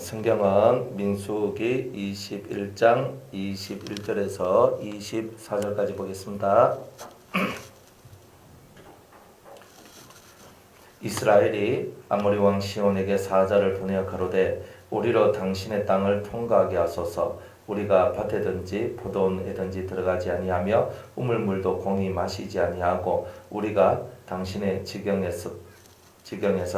성경은 민수기 21장 21절에서 24절까지 보겠습니다. 이스라엘이 아모리 왕 시온에게 사자를 보내어 가로되 우리로 당신의 땅을 통과하게 하소서. 우리가 밭에든지 포도원에든지 들어가지 아니하며 우물물도 공히 마시지 아니하고 우리가 당신의 지경에서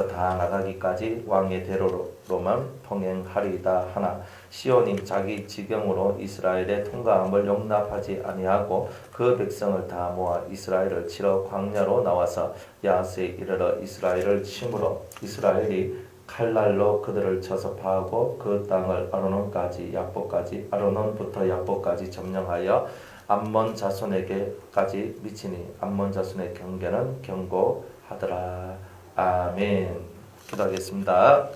다 나가기까지 왕의 대로로만 통행하리이다 하나 시온이 자기 지경으로 이스라엘의 통과함을 용납하지 아니하고 그 백성을 다 모아 이스라엘을 치러 광야로 나와서 야하스에 이르러 이스라엘을 침으로 이스라엘이 칼날로 그들을 쳐서 파하고 그 땅을 아르논까지 야보까지 아르논부터 야보까지 점령하여 암몬 자손에게까지 미치니 암몬 자손의 경계는 견고하더라. 아멘. 기도하겠습니다.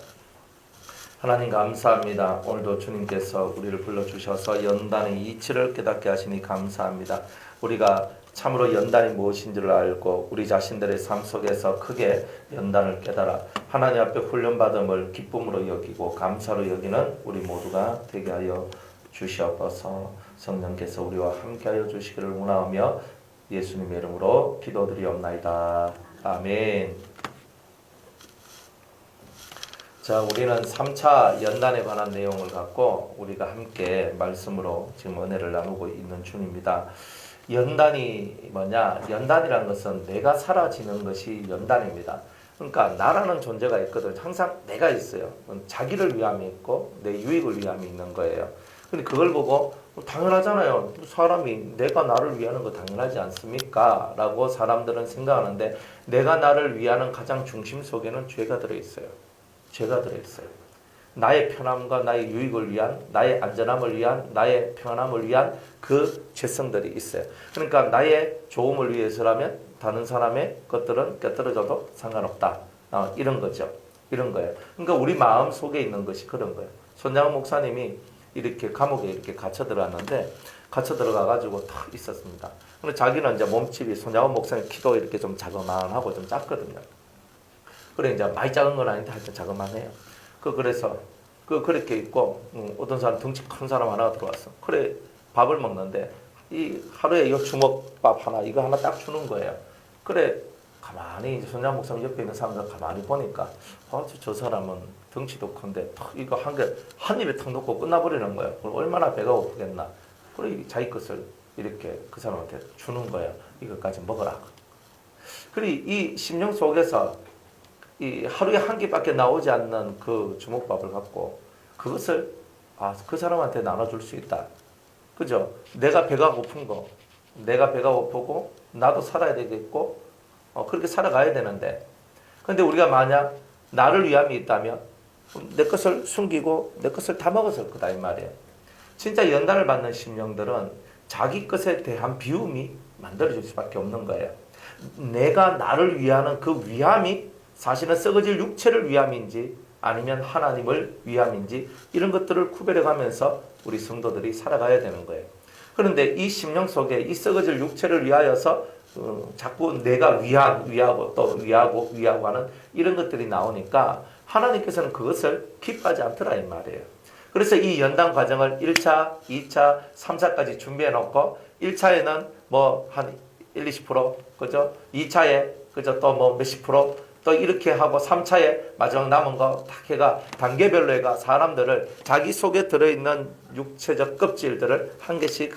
하나님 감사합니다. 오늘도 주님께서 우리를 불러주셔서 연단의 이치를 깨닫게 하시니 감사합니다. 우리가 참으로 연단이 무엇인지를 알고 우리 자신들의 삶 속에서 크게 연단을 깨달아 하나님 앞에 훈련받음을 기쁨으로 여기고 감사로 여기는 우리 모두가 되게 하여 주시옵소서. 성령께서 우리와 함께하여 주시기를 원하오며 예수님의 이름으로 기도드리옵나이다. 아멘. 자, 우리는 3차 연단에 관한 내용을 갖고 우리가 함께 말씀으로 지금 은혜를 나누고 있는 중입니다. 연단이 뭐냐? 연단이라는 것은 내가 사라지는 것이 연단입니다. 그러니까 나라는 존재가 있거든. 항상 내가 있어요. 자기를 위함이 있고 내 유익을 위함이 있는 거예요. 근데 그걸 보고 당연하잖아요. 사람이 내가 나를 위하는 거 당연하지 않습니까? 라고 사람들은 생각하는데 내가 나를 위하는 가장 중심 속에는 죄가 들어있어요. 죄가 들어있어요. 나의 편함과 나의 유익을 위한, 나의 안전함을 위한, 나의 평안함을 위한 그 죄성들이 있어요. 그러니까 나의 좋음을 위해서라면 다른 사람의 것들은 껴떨어져도 상관없다. 이런 거죠. 이런 거예요. 그러니까 우리 마음 속에 있는 것이 그런 거예요. 손양원 목사님이 이렇게 감옥에 이렇게 갇혀 들어갔는데 갇혀 들어가가지고 탁 있었습니다. 근데 자기는 이제 몸집이 손양원 목사님 키도 이렇게 좀 자그만하고 좀 작거든요. 그래 이제 많이 작은 건 아닌데 하여튼 자그만해요. 그래서 그렇게 있고 어떤 사람 덩치 큰 사람 하나가 들어왔어. 그래 밥을 먹는데 이 하루에 이 주먹밥 하나 이거 하나 딱 주는 거예요. 그래 가만히 손양 목사님 옆에 있는 사람들 가만히 보니까 저 사람은 덩치도 큰데 이거 한 입에 턱 넣고 끝나버리는 거예요. 그럼 얼마나 배가 고프겠나. 그래 자기 것을 이렇게 그 사람한테 주는 거예요. 이것까지 먹어라. 그래 이 심령 속에서 이 하루에 한 끼밖에 나오지 않는 그 주먹밥을 갖고 그것을 그 사람한테 나눠줄 수 있다. 그죠? 내가 배가 고픈 거, 내가 배가 고프고 나도 살아야 되겠고 그렇게 살아가야 되는데 근데 우리가 만약 나를 위함이 있다면 내 것을 숨기고 내 것을 다 먹었을 거다 이 말이에요. 진짜 연단을 받는 심령들은 자기 것에 대한 비움이 만들어질 수밖에 없는 거예요. 내가 나를 위하는 그 위함이 사실은 썩어질 육체를 위함인지 아니면 하나님을 위함인지 이런 것들을 구별해가면서 우리 성도들이 살아가야 되는 거예요. 그런데 이 심령 속에 이 썩어질 육체를 위하여서 자꾸 내가 위하고 또 위하고 하는 이런 것들이 나오니까 하나님께서는 그것을 기뻐하지 않더라 이 말이에요. 그래서 이 연단 과정을 1차, 2차, 3차까지 준비해 놓고 1차에는 뭐 한 1, 20% 그죠? 2차에 그죠? 또 뭐 몇십 프로 또 이렇게 하고 3차에 마지막 남은 거 딱 해가 단계별로 해가 사람들을 자기 속에 들어있는 육체적 껍질들을 한 개씩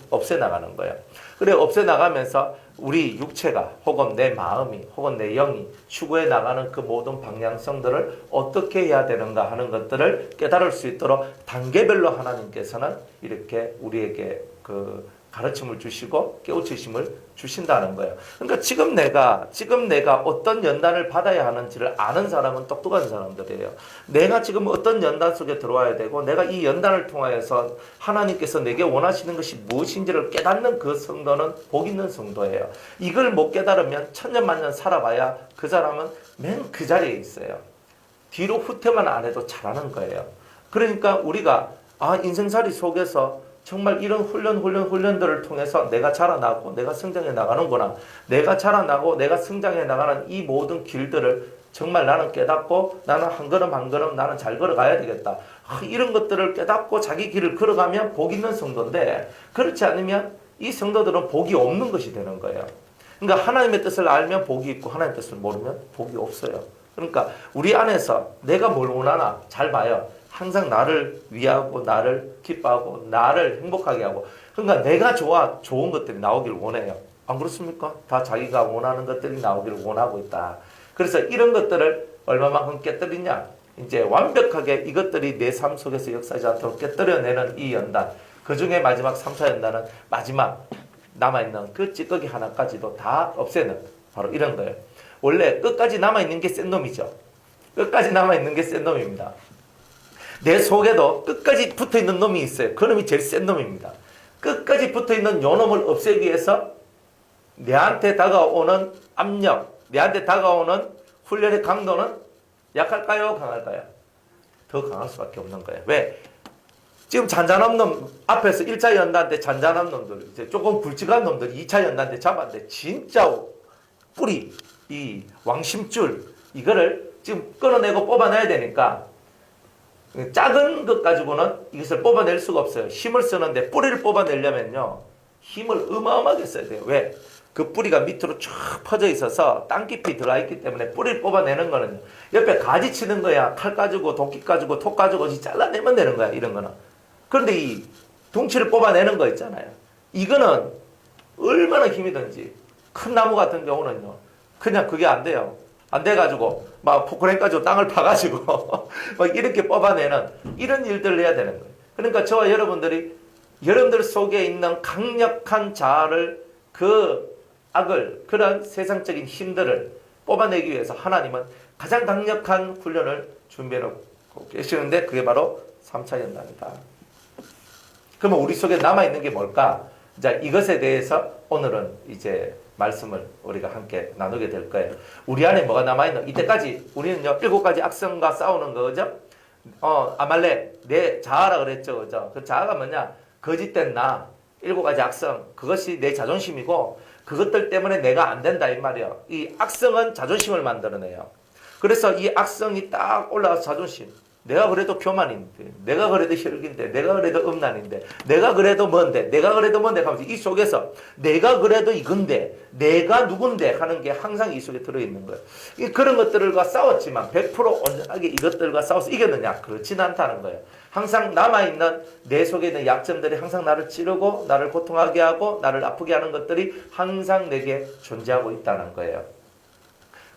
없애나가는 거예요. 그래 없애나가면서 우리 육체가 혹은 내 마음이 혹은 내 영이 추구해 나가는 그 모든 방향성들을 어떻게 해야 되는가 하는 것들을 깨달을 수 있도록 단계별로 하나님께서는 이렇게 우리에게 그 가르침을 주시고 깨우치심을 주신다는 거예요. 그러니까 지금 내가 어떤 연단을 받아야 하는지를 아는 사람은 똑똑한 사람들이에요. 내가 지금 어떤 연단 속에 들어와야 되고 내가 이 연단을 통하여서 하나님께서 내게 원하시는 것이 무엇인지를 깨닫는 그 성도는 복 있는 성도예요. 이걸 못 깨달으면 천년만년 살아봐야 그 사람은 맨 그 자리에 있어요. 뒤로 후퇴만 안 해도 잘하는 거예요. 그러니까 우리가 인생살이 속에서 정말 이런 훈련들을 통해서 내가 자라나고 내가 성장해 나가는구나. 내가 자라나고 내가 성장해 나가는 이 모든 길들을 정말 나는 깨닫고 나는 한 걸음 한 걸음 나는 잘 걸어가야 되겠다. 이런 것들을 깨닫고 자기 길을 걸어가면 복 있는 성도인데, 그렇지 않으면 이 성도들은 복이 없는 것이 되는 거예요. 그러니까 하나님의 뜻을 알면 복이 있고 하나님의 뜻을 모르면 복이 없어요. 그러니까 우리 안에서 내가 뭘 원하나 잘 봐요. 항상 나를 위하고 나를 기뻐하고 나를 행복하게 하고, 그러니까 내가 좋은 것들이 나오기를 원해요. 안 그렇습니까? 다 자기가 원하는 것들이 나오기를 원하고 있다. 그래서 이런 것들을 얼마만큼 깨뜨리냐, 이제 완벽하게 이것들이 내 삶 속에서 역사하지 않도록 깨뜨려내는 이 연단, 그 중에 마지막 3차 연단은 마지막 남아있는 그 찌꺼기 하나까지도 다 없애는 바로 이런 거예요. 원래 끝까지 남아있는 게 센 놈이죠. 끝까지 남아있는 게 센 놈입니다. 내 속에도 끝까지 붙어있는 놈이 있어요. 그 놈이 제일 센 놈입니다. 끝까지 붙어있는 요 놈을 없애기 위해서 내한테 다가오는 압력, 내한테 다가오는 훈련의 강도는 약할까요? 강할까요? 더 강할 수밖에 없는 거예요. 왜? 지금 잔잔한 놈 앞에서 1차 연단 때 잔잔한 놈들, 이제 조금 굵직한 놈들 2차 연단 때 잡았는데 진짜 뿌리, 이 왕심줄 이거를 지금 끊어내고 뽑아내야 되니까 작은 것 가지고는 이것을 뽑아낼 수가 없어요. 힘을 쓰는데 뿌리를 뽑아내려면요 힘을 어마어마하게 써야 돼요. 왜? 그 뿌리가 밑으로 쭉 퍼져 있어서 땅 깊이 들어가 있기 때문에 뿌리를 뽑아내는 거는 옆에 가지 치는 거야. 칼 가지고 도끼 가지고 톡 가지고 잘라내면 되는 거야. 이런 거는. 그런데 이 둥치를 뽑아내는 거 있잖아요. 이거는 얼마나 힘이 든지 큰 나무 같은 경우는요 그냥 그게 안 돼요. 안 돼가지고 막 포크레인 가지고 땅을 파가지고 막 이렇게 뽑아내는 이런 일들을 해야 되는 거예요. 그러니까 저와 여러분들이 여러분들 속에 있는 강력한 자아를, 그 악을, 그런 세상적인 힘들을 뽑아내기 위해서 하나님은 가장 강력한 훈련을 준비해 놓고 계시는데 그게 바로 3차 연단이다. 그러면 우리 속에 남아있는 게 뭘까? 자, 이것에 대해서 오늘은 이제 말씀을 우리가 함께 나누게 될 거예요. 우리 안에 뭐가 남아있는, 이때까지 우리는요 7가지 악성과 싸우는 거죠. 아말렉, 내 자아라 그랬죠. 그죠? 그 자아가 뭐냐? 거짓된 나, 7가지 악성, 그것이 내 자존심이고 그것들 때문에 내가 안 된다 이 말이에요. 이 악성은 자존심을 만들어내요. 그래서 이 악성이 딱 올라와서 자존심, 내가 그래도 교만인데, 내가 그래도 혈기인데, 내가 그래도 음란인데, 내가 그래도 뭔데, 내가 그래도 뭔데 하면서 이 속에서 내가 그래도 이건데, 내가 누군데 하는 게 항상 이 속에 들어있는 거예요. 그런 것들과 싸웠지만 100% 온전하게 이것들과 싸워서 이겼느냐? 그렇진 않다는 거예요. 항상 남아있는 내 속에 있는 약점들이 항상 나를 찌르고 나를 고통하게 하고 나를 아프게 하는 것들이 항상 내게 존재하고 있다는 거예요.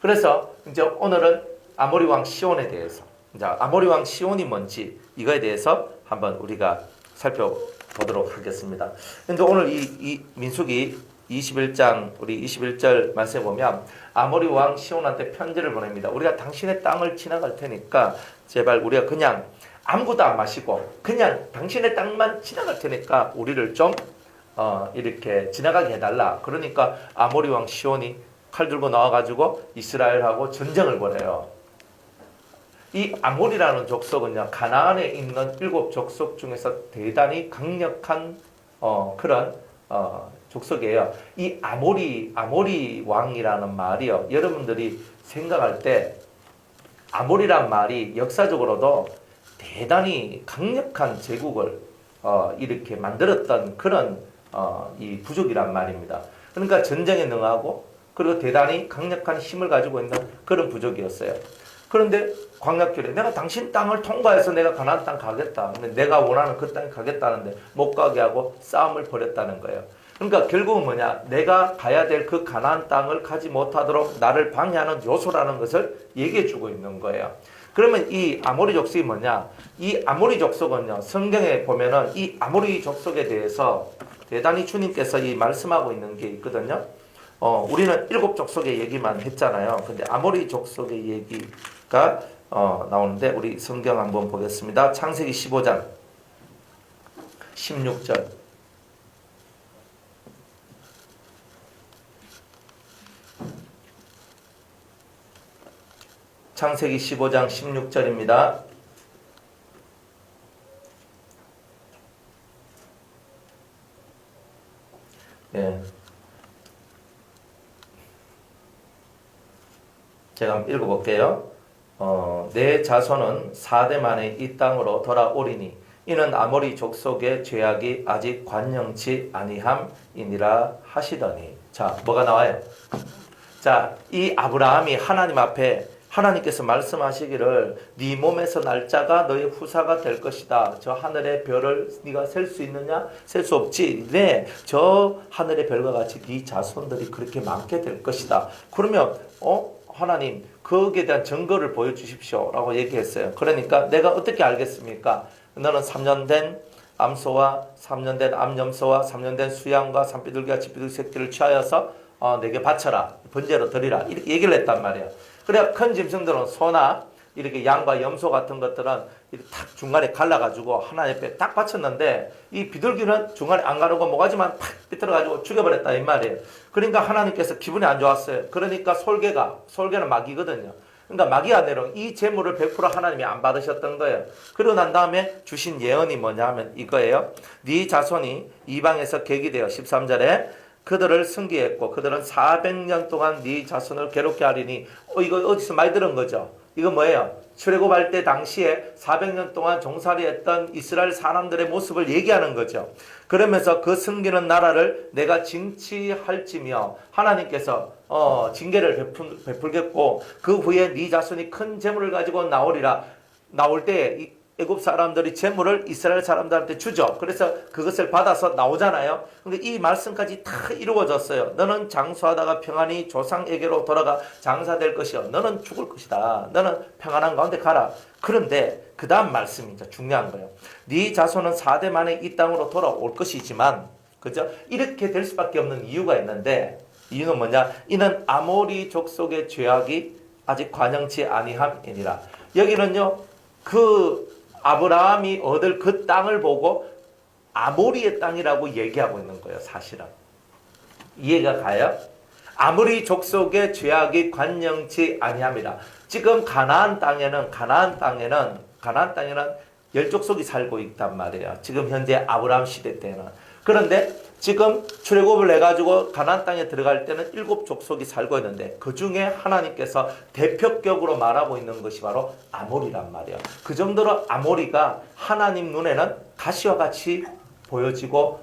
그래서 이제 오늘은 아모리 왕 시온에 대해서, 자, 아모리 왕 시온이 뭔지 이거에 대해서 한번 우리가 살펴보도록 하겠습니다. 근데 오늘 이 민수기 21장 우리 21절 말씀에 보면 아모리 왕 시온한테 편지를 보냅니다. 우리가 당신의 땅을 지나갈 테니까 제발 우리가 그냥 아무것도 안 마시고 그냥 당신의 땅만 지나갈 테니까 우리를 좀 이렇게 지나가게 해달라. 그러니까 아모리 왕 시온이 칼 들고 나와가지고 이스라엘하고 전쟁을 벌여요. 이 아모리라는 족속은요 가나안에 있는 7족속 중에서 대단히 강력한 그런 족속이에요. 이 아모리 왕이라는 말이요, 여러분들이 생각할 때 아모리란 말이 역사적으로도 대단히 강력한 제국을 이렇게 만들었던 그런 이 부족이란 말입니다. 그러니까 전쟁에 능하고 그리고 대단히 강력한 힘을 가지고 있는 그런 부족이었어요. 그런데 광야길에 내가 당신 땅을 통과해서 내가 가나안 땅 가겠다. 근데 내가 원하는 그 땅에 가겠다는데 못 가게 하고 싸움을 벌였다는 거예요. 그러니까 결국은 뭐냐? 내가 가야 될 그 가나안 땅을 가지 못하도록 나를 방해하는 요소라는 것을 얘기해 주고 있는 거예요. 그러면 이 아모리 족속이 뭐냐? 이 아모리 족속은요, 성경에 보면은 이 아모리 족속에 대해서 대단히 주님께서 이 말씀하고 있는 게 있거든요. 우리는 7족속의 얘기만 했잖아요. 근데 아모리 족속의 얘기가 나오는데 우리 성경 한번 보겠습니다. 창세기 15장 16절. 창세기 15장 16절입니다. 예. 제가 한번 읽어볼게요. 내 자손은 4대 만에 이 땅으로 돌아오리니 이는 아모리 족속의 죄악이 아직 관영치 아니함이니라 하시더니. 자, 뭐가 나와요? 자, 이 아브라함이 하나님 앞에 하나님께서 말씀하시기를 네 몸에서 날 자가 너의 후사가 될 것이다. 저 하늘의 별을 네가 셀 수 있느냐? 셀 수 없지. 네, 저 하늘의 별과 같이 네 자손들이 그렇게 많게 될 것이다. 그러면 하나님 거기에 대한 증거를 보여주십시오 라고 얘기했어요. 그러니까 내가 어떻게 알겠습니까? 너는 3년 된 암소와 3년 된 암염소와 3년 된 수양과 산비둘기와 집비둘기 새끼를 취하여서 내게 바쳐라. 번제로 드리라. 이렇게 얘기를 했단 말이에요. 그래야 큰 짐승들은 소나 이렇게 양과 염소 같은 것들은 이렇게 탁 중간에 갈라가지고 하나님 앞에 딱 바쳤는데 이 비둘기는 중간에 안 가르고 모가지만 팍 삐뚤어가지고 죽여버렸다 이 말이에요. 그러니까 하나님께서 기분이 안 좋았어요. 그러니까 솔개는 마귀거든요. 그러니까 마귀가 내려온 이 재물을 100% 하나님이 안 받으셨던 거예요. 그러고 난 다음에 주신 예언이 뭐냐 하면 이거예요. 네 자손이 이방에서 객이 되어 13절에 그들을 승계했고 그들은 400년 동안 네 자손을 괴롭게 하리니 이거 어디서 많이 들은 거죠. 이거 뭐예요? 출애굽할 때 당시에 400년 동안 종살이 했던 이스라엘 사람들의 모습을 얘기하는 거죠. 그러면서 그 승기는 나라를 내가 징치할지며 하나님께서 징계를 베풀겠고 그 후에 네 자손이 큰 재물을 가지고 나오리라. 나올 때 애굽 사람들이 재물을 이스라엘 사람들한테 주죠. 그래서 그것을 받아서 나오잖아요. 근데 이 말씀까지 다 이루어졌어요. 너는 장수하다가 평안히 조상에게로 돌아가 장사될 것이요. 너는 죽을 것이다. 너는 평안한 가운데 가라. 그런데 그 다음 말씀이 이제 중요한 거예요. 네 자손은 4대 만에 이 땅으로 돌아올 것이지만, 그죠? 이렇게 될 수밖에 없는 이유가 있는데, 이유는 뭐냐? 이는 아모리 족속의 죄악이 아직 관영치 아니함이니라. 여기는요, 아브라함이 얻을 그 땅을 보고 아모리의 땅이라고 얘기하고 있는 거예요, 사실은. 이해가 가요? 아모리 족속의 죄악이 관영치 아니함이라. 지금 가나안 땅에는 열족속이 살고 있단 말이에요. 지금 현재 아브라함 시대 때는. 그런데 지금 출애굽을 해가지고 가나안 땅에 들어갈 때는 7족속이 살고 있는데 그 중에 하나님께서 대표격으로 말하고 있는 것이 바로 아모리란 말이에요. 그 정도로 아모리가 하나님 눈에는 가시와 같이 보여지고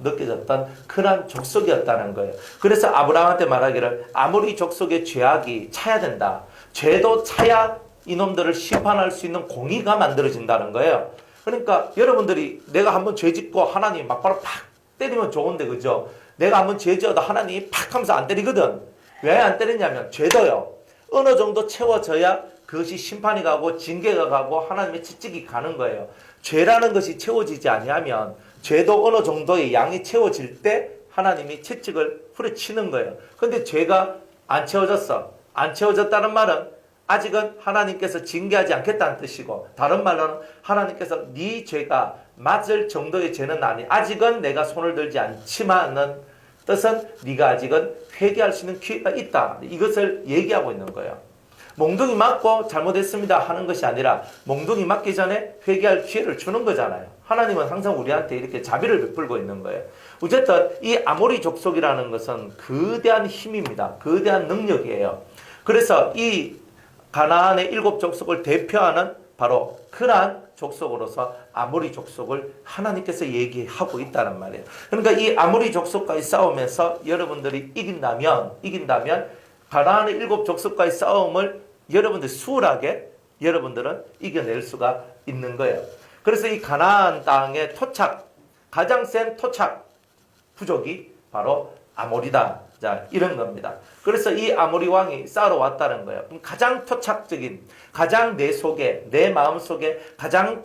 느껴졌던 그런 족속이었다는 거예요. 그래서 아브라함한테 말하기를 아모리 족속의 죄악이 차야 된다. 죄도 차야 이놈들을 심판할 수 있는 공의가 만들어진다는 거예요. 그러니까 여러분들이 내가 한번 죄 짓고 하나님 막바로 팍 때리면 좋은데, 그죠? 내가 한번 죄 지어도 하나님이 팍 하면서 안 때리거든. 왜 안 때리냐면 죄도요, 어느 정도 채워져야 그것이 심판이 가고 징계가 가고 하나님의 채찍이 가는 거예요. 죄라는 것이 채워지지 아니하면, 죄도 어느 정도의 양이 채워질 때 하나님이 채찍을 후려치는 거예요. 근데 죄가 안 채워졌어. 안 채워졌다는 말은 아직은 하나님께서 징계하지 않겠다는 뜻이고, 다른 말로는 하나님께서 네 죄가 맞을 정도의 죄는 아니, 아직은 내가 손을 들지 않지만은 뜻은 네가 아직은 회개할 수 있는 기회가 있다. 이것을 얘기하고 있는 거예요. 몽둥이 맞고 잘못했습니다 하는 것이 아니라 몽둥이 맞기 전에 회개할 기회를 주는 거잖아요. 하나님은 항상 우리한테 이렇게 자비를 베풀고 있는 거예요. 어쨌든 이 아모리 족속이라는 것은 거대한 힘입니다. 거대한 능력이에요. 그래서 이 가나안의 7족속을 대표하는 바로 그러한 족속으로서 아모리 족속을 하나님께서 얘기하고 있다는 말이에요. 그러니까 이 아모리 족속과의 싸움에서 여러분들이 이긴다면 가나안의 7족속과의 싸움을 여러분들 수월하게 여러분들은 이겨낼 수가 있는 거예요. 그래서 이 가나안 땅의 가장 센 토착 부족이 바로 아모리다. 자, 이런 겁니다. 그래서 이 아모리 왕이 싸우러 왔다는 거예요. 가장 토착적인, 가장 내 속에, 내 마음 속에 가장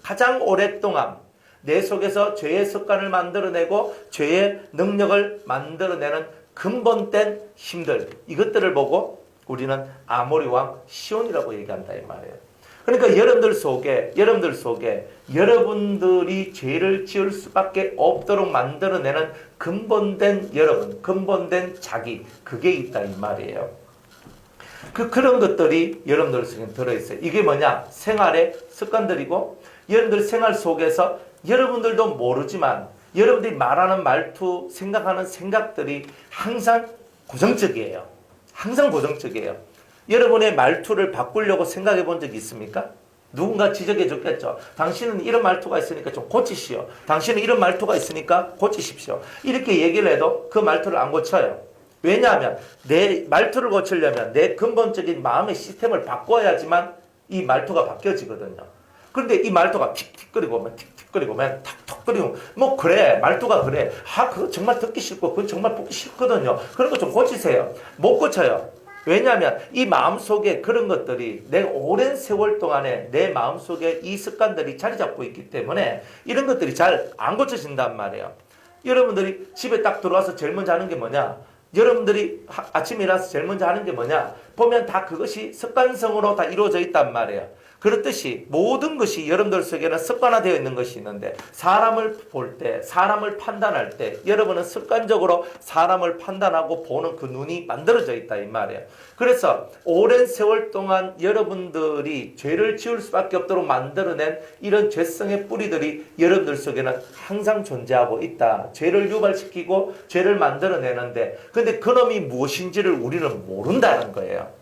가장 오랫동안 내 속에서 죄의 습관을 만들어내고 죄의 능력을 만들어내는 근본된 힘들, 이것들을 보고 우리는 아모리 왕 시온이라고 얘기한다 이 말이에요. 그러니까 여러분들 속에 여러분들이 죄를 지을 수밖에 없도록 만들어내는 근본된 근본된 자기, 그게 있다 이 말이에요. 그런 것들이 여러분들 속에 들어있어요. 이게 뭐냐? 생활의 습관들이고, 여러분들 생활 속에서 여러분들도 모르지만 여러분들이 말하는 말투, 생각하는 생각들이 항상 고정적이에요. 여러분의 말투를 바꾸려고 생각해 본 적이 있습니까? 누군가 지적해 줬겠죠. 당신은 이런 말투가 있으니까 좀 고치시오. 당신은 이런 말투가 있으니까 고치십시오. 이렇게 얘기를 해도 그 말투를 안 고쳐요. 왜냐하면 내 말투를 고치려면 내 근본적인 마음의 시스템을 바꿔야지만 이 말투가 바뀌어지거든요. 그런데 이 말투가 틱틱거리고 오면 틱틱거리고 오면 탁탁거리고 뭐 그래 말투가 그래. 그거 정말 듣기 싫고 그건 정말 보기 싫거든요. 그런 거 좀 고치세요. 못 고쳐요. 왜냐하면 이 마음속에 그런 것들이 내가 오랜 세월 동안에 내 마음속에 이 습관들이 자리 잡고 있기 때문에 이런 것들이 잘 안 고쳐진단 말이에요. 여러분들이 집에 딱 들어와서 제일 먼저 하는 게 뭐냐? 여러분들이 아침에 일어나서 제일 먼저 하는 게 뭐냐? 보면 다 그것이 습관성으로 다 이루어져 있단 말이에요. 그렇듯이 모든 것이 여러분들 속에는 습관화되어 있는 것이 있는데 사람을 볼 때, 사람을 판단할 때 여러분은 습관적으로 사람을 판단하고 보는 그 눈이 만들어져 있다 이 말이에요. 그래서 오랜 세월 동안 여러분들이 죄를 지을 수밖에 없도록 만들어낸 이런 죄성의 뿌리들이 여러분들 속에는 항상 존재하고 있다. 죄를 유발시키고 죄를 만들어내는데 근데 그놈이 무엇인지를 우리는 모른다는 거예요.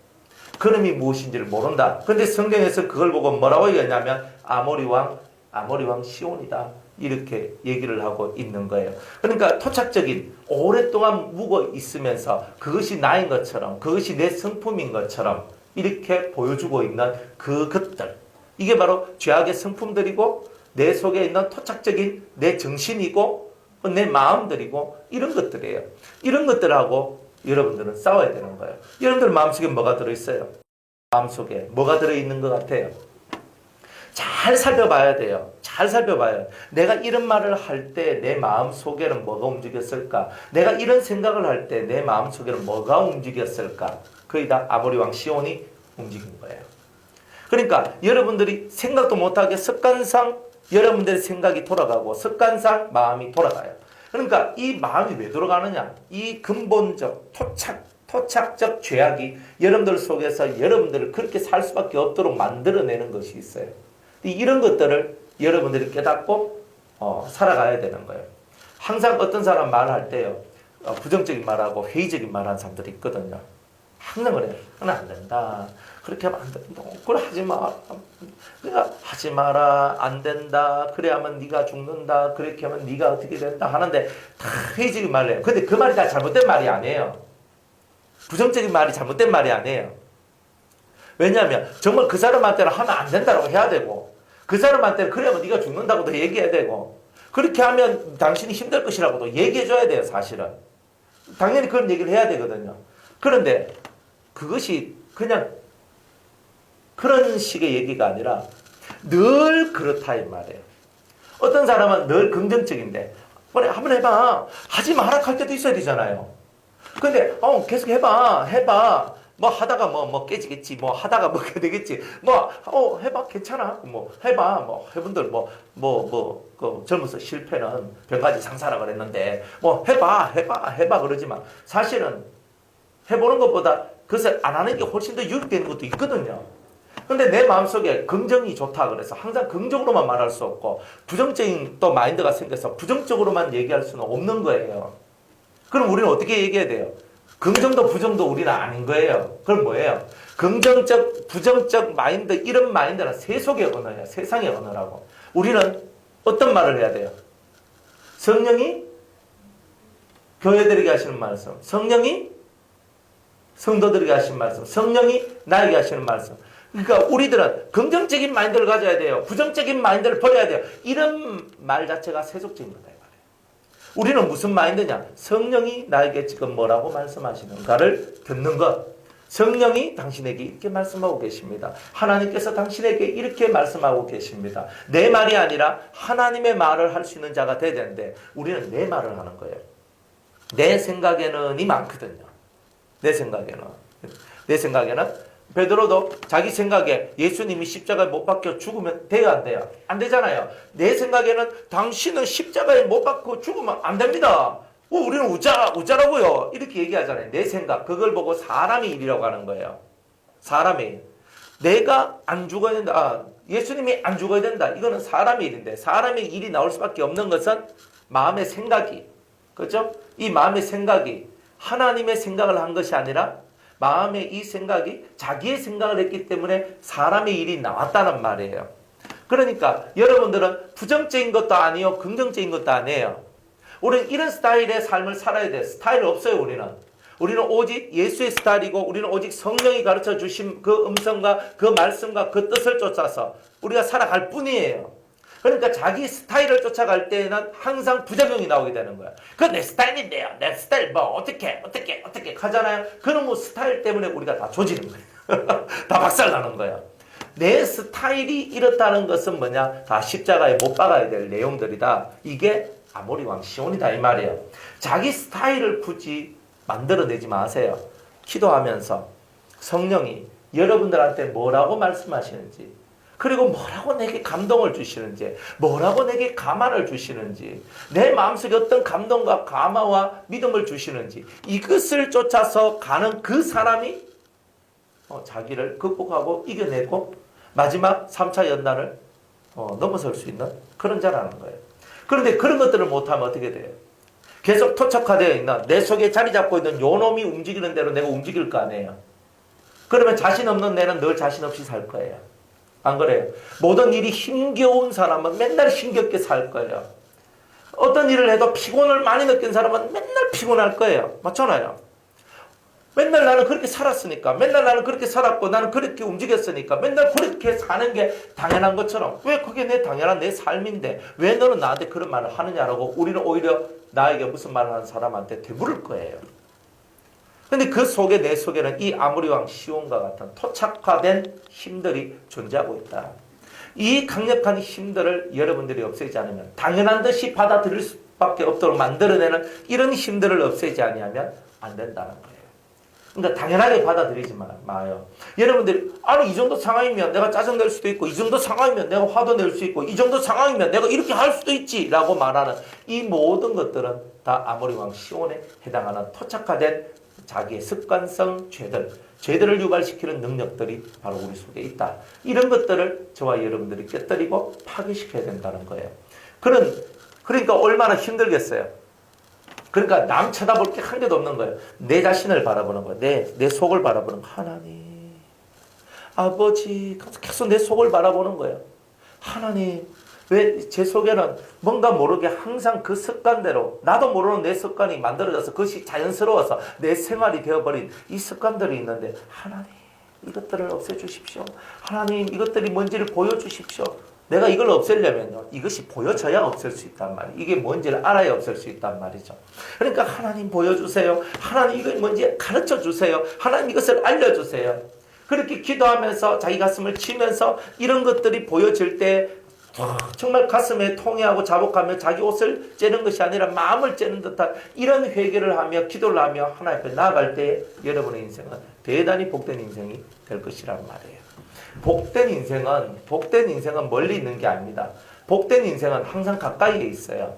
그놈이 무엇인지를 모른다. 근데 성경에서 그걸 보고 뭐라고 얘기하냐면 아모리 왕 시온이다. 이렇게 얘기를 하고 있는 거예요. 그러니까 토착적인 오랫동안 묵어 있으면서 그것이 나인 것처럼 그것이 내 성품인 것처럼 이렇게 보여주고 있는 그것들. 이게 바로 죄악의 성품들이고 내 속에 있는 토착적인 내 정신이고 내 마음들이고 이런 것들이에요. 이런 것들하고 여러분들은 싸워야 되는 거예요. 여러분들 마음속에 뭐가 들어있어요? 마음속에 뭐가 들어있는 것 같아요? 잘 살펴봐야 돼요. 잘 살펴봐요. 내가 이런 말을 할 때 내 마음속에는 뭐가 움직였을까? 내가 이런 생각을 할 때 내 마음속에는 뭐가 움직였을까? 거의 다 아모리 왕 시온이 움직인 거예요. 그러니까 여러분들이 생각도 못하게 습관상 여러분들의 생각이 돌아가고 습관상 마음이 돌아가요. 그러니까 이 마음이 왜 돌아가느냐? 이 근본적 토착적 죄악이 여러분들 속에서 여러분들을 그렇게 살 수밖에 없도록 만들어내는 것이 있어요. 이런 것들을 여러분들이 깨닫고 살아가야 되는 거예요. 항상 어떤 사람 말할 때요. 부정적인 말하고 회의적인 말하는 사람들이 있거든요. 항상 그래요. 그건 안 된다. 그렇게 하면 안 된다. 그래 하지 마. 그러니까 하지 마라. 안 된다. 그래 하면 네가 죽는다. 그렇게 하면 네가 어떻게 된다 하는데 다 회의적인 말을 해요. 근데 그 말이 다 잘못된 말이 아니에요. 부정적인 말이 잘못된 말이 아니에요. 왜냐하면 정말 그 사람한테는 하면 안 된다고 해야 되고 그 사람한테는 그래 하면 네가 죽는다고도 얘기해야 되고 그렇게 하면 당신이 힘들 것이라고도 얘기해줘야 돼요. 사실은. 당연히 그런 얘기를 해야 되거든요. 그런데 그것이 그냥 그런 식의 얘기가 아니라 늘 그렇다 이 말이에요. 어떤 사람은 늘 긍정적인데 그래 한번 해봐. 하지 마라 할 때도 있어야 되잖아요. 근데 계속 해봐. 뭐 하다가 뭐 깨지겠지. 뭐 하다가 뭐게 되겠지. 해봐 괜찮아. 뭐 해봐. 뭐 해분들 그 젊어서 실패는 병가지 상사라 그랬는데 뭐 해봐 그러지만 사실은 해보는 것보다 그것을 안 하는 게 훨씬 더 유익되는 것도 있거든요. 근데 내 마음속에 긍정이 좋다 그래서 항상 긍정으로만 말할 수 없고 부정적인 또 마인드가 생겨서 부정적으로만 얘기할 수는 없는 거예요. 그럼 우리는 어떻게 얘기해야 돼요? 긍정도 부정도 우리는 아닌 거예요. 그럼 뭐예요? 긍정적, 부정적 마인드 이런 마인드는 세속의 언어예요. 세상의 언어라고. 우리는 어떤 말을 해야 돼요? 성령이 교회들에게 하시는 말씀, 성령이 성도들에게 하시는 말씀, 성령이 나에게 하시는 말씀. 그러니까 우리들은 긍정적인 마인드를 가져야 돼요. 부정적인 마인드를 버려야 돼요. 이런 말 자체가 세속적인 거다. 우리는 무슨 마인드냐? 성령이 나에게 지금 뭐라고 말씀하시는가를 듣는 것. 성령이 당신에게 이렇게 말씀하고 계십니다. 하나님께서 당신에게 이렇게 말씀하고 계십니다. 내 말이 아니라 하나님의 말을 할 수 있는 자가 돼야 되는데 우리는 내 말을 하는 거예요. 내 생각에는이 많거든요. 내 생각에는 베드로도 자기 생각에 예수님이 십자가에 못 박혀 죽으면 돼요, 안 돼요? 안 되잖아요. 내 생각에는 당신은 십자가에 못 박혀 죽으면 안 됩니다. 우리는 우짜라고요. 이렇게 얘기하잖아요. 내 생각, 그걸 보고 사람의 일이라고 하는 거예요. 사람의 일. 내가 안 죽어야 된다. 예수님이 안 죽어야 된다. 이거는 사람의 일인데 사람의 일이 나올 수밖에 없는 것은 마음의 생각이. 그렇죠? 이 마음의 생각이 하나님의 생각을 한 것이 아니라 마음의 이 생각이 자기의 생각을 했기 때문에 사람의 일이 나왔다는 말이에요. 그러니까 여러분들은 부정적인 것도 아니요, 긍정적인 것도 아니에요. 우리는 이런 스타일의 삶을 살아야 돼. 스타일 없어요, 우리는. 우리는 오직 예수의 스타일이고 우리는 오직 성령이 가르쳐 주신 그 음성과 그 말씀과 그 뜻을 쫓아서 우리가 살아갈 뿐이에요. 그러니까 자기 스타일을 쫓아갈 때에는 항상 부작용이 나오게 되는 거야. 그건 내 스타일인데요. 내 스타일 뭐 어떻게 하잖아요. 그런 뭐 스타일 때문에 우리가 다 조지는 거예요. 다 박살나는 거야. 내 스타일이 이렇다는 것은 뭐냐? 다 십자가에 못 박아야 될 내용들이다. 이게 아모리 왕 시온이다 이 말이에요. 자기 스타일을 굳이 만들어내지 마세요. 기도하면서 성령이 여러분들한테 뭐라고 말씀하시는지, 그리고 뭐라고 내게 감동을 주시는지, 뭐라고 내게 감화를 주시는지, 내 마음속에 어떤 감동과 감화와 믿음을 주시는지, 이것을 쫓아서 가는 그 사람이 자기를 극복하고 이겨내고 마지막 3차 연단을 넘어설 수 있는 그런 자라는 거예요. 그런데 그런 것들을 못하면 어떻게 돼요? 계속 토착화되어 있는 내 속에 자리 잡고 있는 요놈이 움직이는 대로 내가 움직일 거 아니에요. 그러면 자신 없는 내는 늘 자신 없이 살 거예요. 안 그래요? 모든 일이 힘겨운 사람은 맨날 힘겹게 살 거예요. 어떤 일을 해도 피곤을 많이 느낀 사람은 맨날 피곤할 거예요. 맞잖아요. 맨날 나는 그렇게 살았으니까, 맨날 나는 그렇게 살았고 나는 그렇게 움직였으니까 맨날 그렇게 사는 게 당연한 것처럼, 왜 그게 내 당연한 내 삶인데 왜 너는 나한테 그런 말을 하느냐라고 우리는 오히려 나에게 무슨 말을 하는 사람한테 되물을 거예요. 근데 그 속에, 내 속에는 이 아모리 왕 시온과 같은 토착화된 힘들이 존재하고 있다. 이 강력한 힘들을 여러분들이 없애지 않으면, 당연한 듯이 받아들일 수밖에 없도록 만들어내는 이런 힘들을 없애지 않으면 안 된다는 거예요. 그러니까 당연하게 받아들이지 마요. 여러분들이 아니 이 정도 상황이면 내가 짜증낼 수도 있고, 이 정도 상황이면 내가 화도 낼 수 있고, 이 정도 상황이면 내가 이렇게 할 수도 있지 라고 말하는 이 모든 것들은 다 아모리 왕 시온에 해당하는 토착화된 자기의 습관성 죄들을 유발시키는 능력들이 바로 우리 속에 있다. 이런 것들을 저와 여러분들이 깨뜨리고 파괴시켜야 된다는 거예요. 그러니까 얼마나 힘들겠어요. 그러니까 남 쳐다볼 게 한 개도 없는 거예요. 내 자신을 바라보는 거예요. 내 속을 바라보는 거예요. 하나님, 아버지, 계속 내 속을 바라보는 거예요. 하나님, 왜 제 속에는 뭔가 모르게 항상 그 습관대로, 나도 모르는 내 습관이 만들어져서 그것이 자연스러워서 내 생활이 되어버린 이 습관들이 있는데, 하나님 이것들을 없애주십시오. 하나님 이것들이 뭔지를 보여주십시오. 내가 이걸 없애려면요, 이것이 보여져야 없앨 수 있단 말이에요. 이게 뭔지를 알아야 없앨 수 있단 말이죠. 그러니까 하나님 보여주세요. 하나님 이게 뭔지 가르쳐주세요. 하나님 이것을 알려주세요. 그렇게 기도하면서 자기 가슴을 치면서 이런 것들이 보여질 때 정말 가슴에 통해하고 자복하며 자기 옷을 째는 것이 아니라 마음을 째는 듯한 이런 회개를 하며 기도를 하며 하나님 앞에 나아갈 때 여러분의 인생은 대단히 복된 인생이 될 것이란 말이에요. 복된 인생은 멀리 있는 게 아닙니다. 복된 인생은 항상 가까이에 있어요.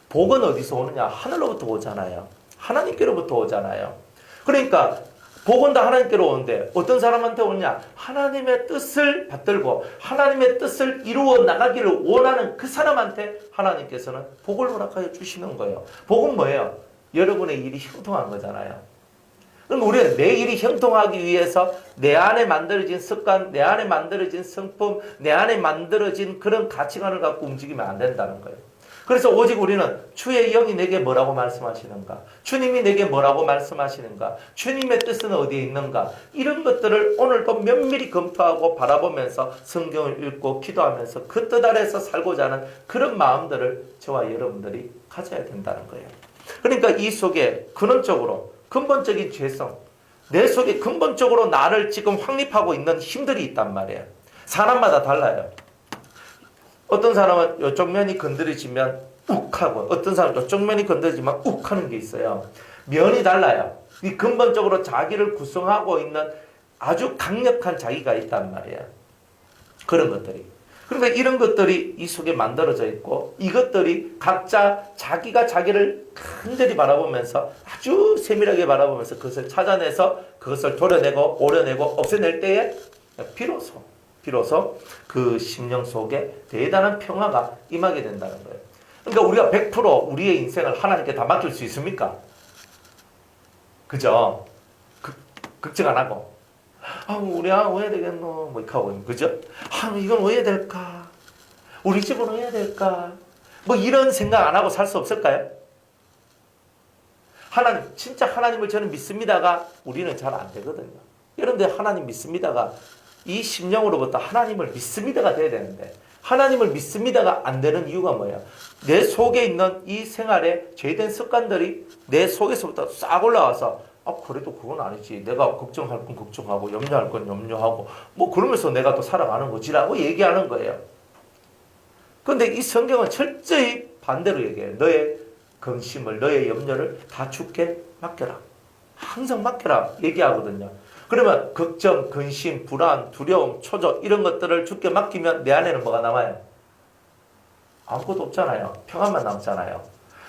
복은 어디서 오느냐? 하늘로부터 오잖아요. 하나님께로부터 오잖아요. 그러니까 복은 다 하나님께로 오는데 어떤 사람한테 오느냐? 하나님의 뜻을 받들고 하나님의 뜻을 이루어 나가기를 원하는 그 사람한테 하나님께서는 복을 허락하여 주시는 거예요. 복은 뭐예요? 여러분의 일이 형통한 거잖아요. 그럼 우리는 내 일이 형통하기 위해서 내 안에 만들어진 습관, 내 안에 만들어진 성품, 내 안에 만들어진 그런 가치관을 갖고 움직이면 안 된다는 거예요. 그래서 오직 우리는 주의 영이 내게 뭐라고 말씀하시는가? 주님이 내게 뭐라고 말씀하시는가? 주님의 뜻은 어디에 있는가? 이런 것들을 오늘도 면밀히 검토하고 바라보면서 성경을 읽고 기도하면서 그 뜻 아래에서 살고자 하는 그런 마음들을 저와 여러분들이 가져야 된다는 거예요. 그러니까 이 속에 근본적인 죄성, 내 속에 근본적으로 나를 지금 확립하고 있는 힘들이 있단 말이에요. 사람마다 달라요. 어떤 사람은 이쪽 면이 건드려지면 욱하고, 어떤 사람은 이쪽 면이 건드려지면 욱하는 게 있어요. 면이 달라요. 이 근본적으로 자기를 구성하고 있는 아주 강력한 자기가 있단 말이에요. 그런 것들이. 그러니까 이런 것들이 이 속에 만들어져 있고, 이것들이 각자 자기가 자기를 간절히 바라보면서 아주 세밀하게 바라보면서 그것을 찾아내서 그것을 도려내고 오려내고 없애낼 때에 비로소 그 심령 속에 대단한 평화가 임하게 된다는 거예요. 그러니까 우리가 100% 우리의 인생을 하나님께 다 맡길 수 있습니까? 그죠? 걱정 안 하고. 우리 왜 되겠노? 뭐, 이렇게 하고, 그죠? 이건 왜 될까? 우리 집은 왜 될까? 뭐, 이런 생각 안 하고 살 수 없을까요? 하나님, 진짜 하나님을 저는 믿습니다가 우리는 잘 안 되거든요. 여러분들 하나님 믿습니다가 이 심령으로부터 하나님을 믿습니다가 돼야 되는데, 하나님을 믿습니다가 안 되는 이유가 뭐예요? 내 속에 있는 이 생활에 죄된 습관들이 내 속에서부터 싹 올라와서 그래도 그건 아니지. 내가 걱정할 건 걱정하고 염려할 건 염려하고 뭐 그러면서 내가 또 살아가는 거지라고 얘기하는 거예요. 그런데 이 성경은 철저히 반대로 얘기해요. 너의 근심을, 너의 염려를 다 주께 맡겨라. 항상 맡겨라 얘기하거든요. 그러면 걱정, 근심, 불안, 두려움, 초조 이런 것들을 주께 맡기면 내 안에는 뭐가 남아요? 아무것도 없잖아요. 평안만 남잖아요.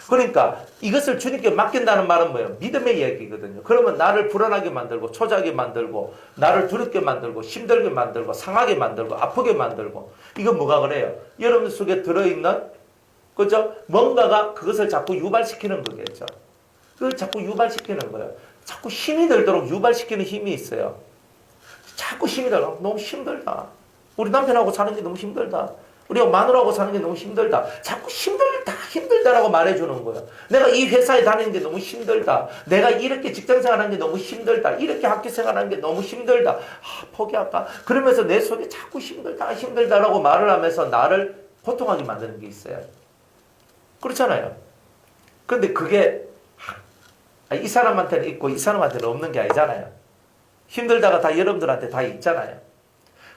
그러니까 이것을 주님께 맡긴다는 말은 뭐예요? 믿음의 이야기거든요. 그러면 나를 불안하게 만들고 초조하게 만들고 나를 두렵게 만들고 힘들게 만들고 상하게 만들고 아프게 만들고 이건 뭐가 그래요? 여러분 속에 들어있는 그죠? 뭔가가 그것을 자꾸 유발시키는 거겠죠. 그걸 자꾸 유발시키는 거예요. 자꾸 힘이 들도록 유발시키는 힘이 있어요. 자꾸 힘이 들어. 너무 힘들다. 우리 남편하고 사는 게 너무 힘들다. 우리가 마누라하고 사는 게 너무 힘들다. 자꾸 힘들다라고 말해주는 거예요. 내가 이 회사에 다니는 게 너무 힘들다. 내가 이렇게 직장생활하는 게 너무 힘들다. 이렇게 학교생활하는 게 너무 힘들다. 포기할까? 그러면서 내 속에 자꾸 힘들다라고 말을 하면서 나를 고통하게 만드는 게 있어요. 그렇잖아요. 그런데 그게 이 사람한테는 있고 이 사람한테는 없는 게 아니잖아요. 힘들다가 다 여러분들한테 다 있잖아요.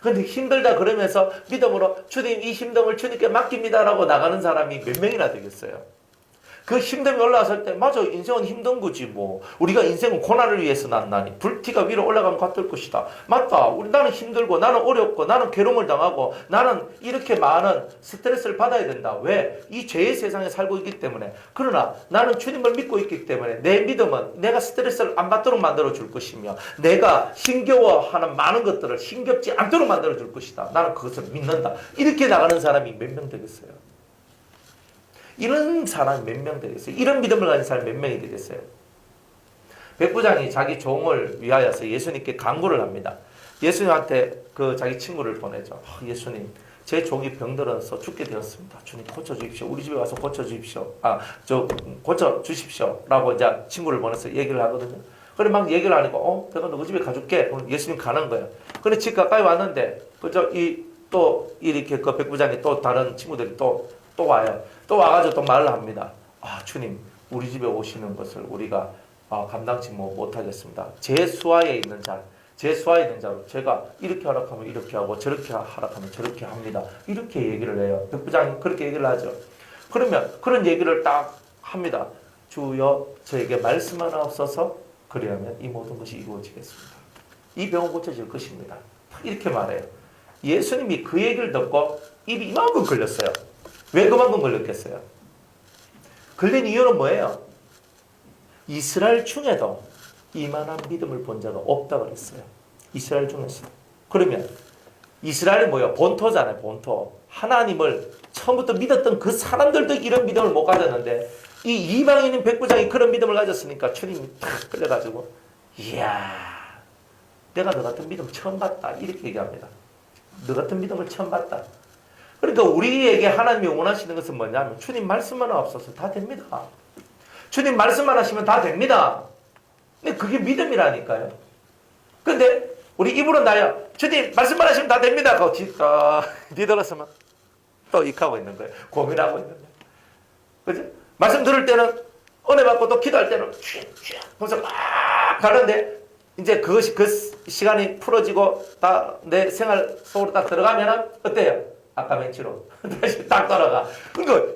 근데 힘들다 그러면서 믿음으로 주님 이 힘듦을 주님께 맡깁니다라고 나가는 사람이 몇 명이나 되겠어요. 그 힘듦이 올라왔을 때 맞아 인생은 힘든 거지 뭐. 우리가 인생은 고난을 위해서 났나니 불티가 위로 올라가면 같을 것이다. 맞다. 나는 힘들고 나는 어렵고 나는 괴로움을 당하고 나는 이렇게 많은 스트레스를 받아야 된다. 왜? 이 죄의 세상에 살고 있기 때문에. 그러나 나는 주님을 믿고 있기 때문에 내 믿음은 내가 스트레스를 안 받도록 만들어 줄 것이며 내가 힘겨워하는 많은 것들을 힘겹지 않도록 만들어 줄 것이다. 나는 그것을 믿는다. 이렇게 나가는 사람이 몇 명 되겠어요? 이런 사람이 몇 명 되겠어요? 이런 믿음을 가진 사람이 몇 명이 되겠어요? 백부장이 자기 종을 위하여서 예수님께 간구를 합니다. 예수님한테 그 자기 친구를 보내죠. 예수님, 제 종이 병들어서 죽게 되었습니다. 주님 고쳐주십시오. 우리 집에 와서 고쳐주십시오. 고쳐주십시오. 라고 이제 친구를 보내서 얘기를 하거든요. 그래 막 얘기를 하니까 내가 너희 집에 가줄게. 예수님 가는 거예요. 근데 집 가까이 왔는데 또 이렇게 그 백부장이 또 다른 친구들이 또 와요. 또 와가지고 또 말을 합니다. 주님, 우리 집에 오시는 것을 우리가 감당치 못하겠습니다. 제 수하에 있는 자로 제가 이렇게 하락하면 이렇게 하고 저렇게 하락하면 저렇게 합니다. 이렇게 얘기를 해요. 백부장이 그렇게 얘기를 하죠. 그러면 그런 얘기를 딱 합니다. 주여 저에게 말씀 하나 없어서 그리하면 이 모든 것이 이루어지겠습니다. 이 병은 고쳐질 것입니다. 이렇게 말해요. 예수님이 그 얘기를 듣고 입이 이만큼 걸렸어요. 왜 그만큼 걸렸겠어요? 걸린 이유는 뭐예요? 이스라엘 중에도 이만한 믿음을 본 자가 없다 그랬어요. 이스라엘 중에서. 그러면 이스라엘이 뭐예요? 본토잖아요. 본토. 하나님을 처음부터 믿었던 그 사람들도 이런 믿음을 못 가졌는데 이 이방인인 백부장이 그런 믿음을 가졌으니까 주님이 탁 끌려가지고 이야 내가 너 같은 믿음 처음 봤다. 이렇게 얘기합니다. 너 같은 믿음을 처음 봤다. 그러니까 우리에게 하나님이 원하시는 것은 뭐냐면 주님 말씀만 없어서 다 됩니다. 주님 말씀만 하시면 다 됩니다. 근데 그게 믿음이라니까요. 근데 우리 입으로 나요. 주님 말씀만 하시면 다 됩니다. 그거 뒤돌아서면 또 익하고 있는 거예요. 고민하고 있는 거예요. 그죠? 말씀 들을 때는 은혜 받고 또 기도할 때는 벌써 막 가는데 이제 그것이 그 시간이 풀어지고 다 내 생활 속으로 딱 들어가면은 어때요? 아까 멘치로 다시 딱 돌아가. 그러니까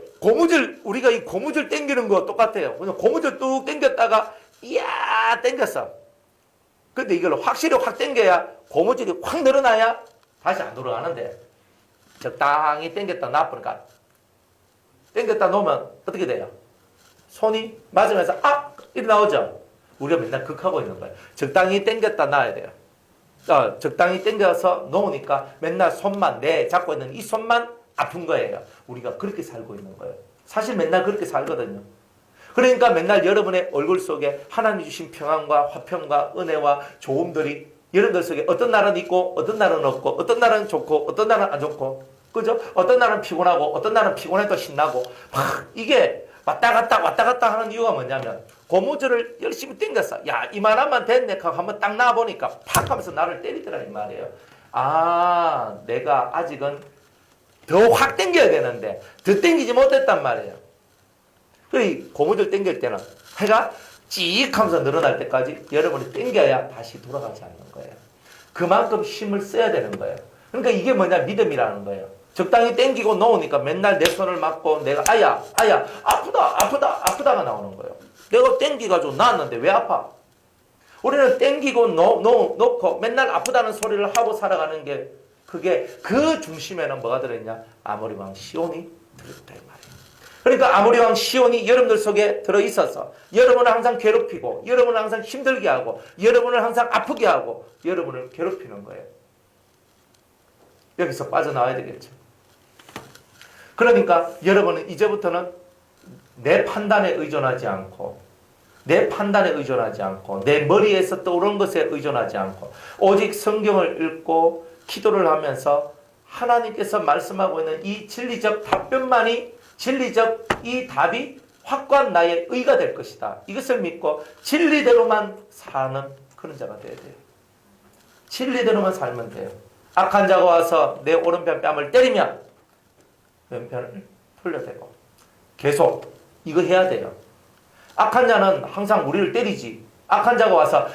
우리가 이 고무줄 당기는 거 똑같아요. 그냥 고무줄 뚝 당겼다가 이야 당겼어. 근데 이걸 확실히 확 당겨야 고무줄이 확 늘어나야 다시 안 돌아가는데 적당히 당겼다 놔보니까 당겼다 놓으면 어떻게 돼요? 손이 맞으면서 이렇게 나오죠. 우리가 맨날 극하고 있는 거예요. 적당히 당겼다 놔야 돼요. 적당히 당겨서 놓으니까 맨날 손만 잡고 있는 이 손만 아픈 거예요. 우리가 그렇게 살고 있는 거예요. 사실 맨날 그렇게 살거든요. 그러니까 맨날 여러분의 얼굴 속에 하나님이 주신 평안과 화평과 은혜와 좋음들이 여러분들 속에 어떤 날은 있고 어떤 날은 없고 어떤 날은 좋고 어떤 날은 안 좋고 그죠? 어떤 날은 피곤하고 어떤 날은 피곤해도 신나고 막 이게 왔다 갔다 하는 이유가 뭐냐면 고무줄을 열심히 당겼어. 야 이만하면 됐네 하고 한번 딱 놔보니까 팍 하면서 나를 때리더라 이 말이에요. 아 내가 아직은 더 확 당겨야 되는데 더 당기지 못했단 말이에요. 그 고무줄 당길 때는 해가 찍 하면서 늘어날 때까지 여러분이 당겨야 다시 돌아가지 않는 거예요. 그만큼 힘을 써야 되는 거예요. 그러니까 이게 뭐냐 믿음이라는 거예요. 적당히 당기고 놓으니까 맨날 내 손을 맞고 내가 아야 아프다가 나오는 거예요. 내가 당기가지고 나왔는데 왜 아파? 우리는 당기고 놓고 맨날 아프다는 소리를 하고 살아가는 게 그게 그 중심에는 뭐가 들어있냐? 아모리 왕 시온이 들어있다 이 말이에요. 그러니까 아모리 왕 시온이 여러분들 속에 들어있어서 여러분을 항상 괴롭히고 여러분을 항상 힘들게 하고 여러분을 항상 아프게 하고 여러분을 괴롭히는 거예요. 여기서 빠져나와야 되겠죠. 그러니까 여러분은 이제부터는 내 판단에 의존하지 않고 내 머리에서 떠오르는 것에 의존하지 않고 오직 성경을 읽고 기도를 하면서 하나님께서 말씀하고 있는 이 진리적 답변만이 진리적 이 답이 확고한 나의 의가 될 것이다. 이것을 믿고 진리대로만 사는 그런 자가 되어야 돼요. 진리대로만 살면 돼요. 악한 자가 와서 내 오른편 뺨을 때리면 왼편을 돌려대고 계속 이거 해야 돼요. 악한 자는 항상 우리를 때리지. 악한 자가 와서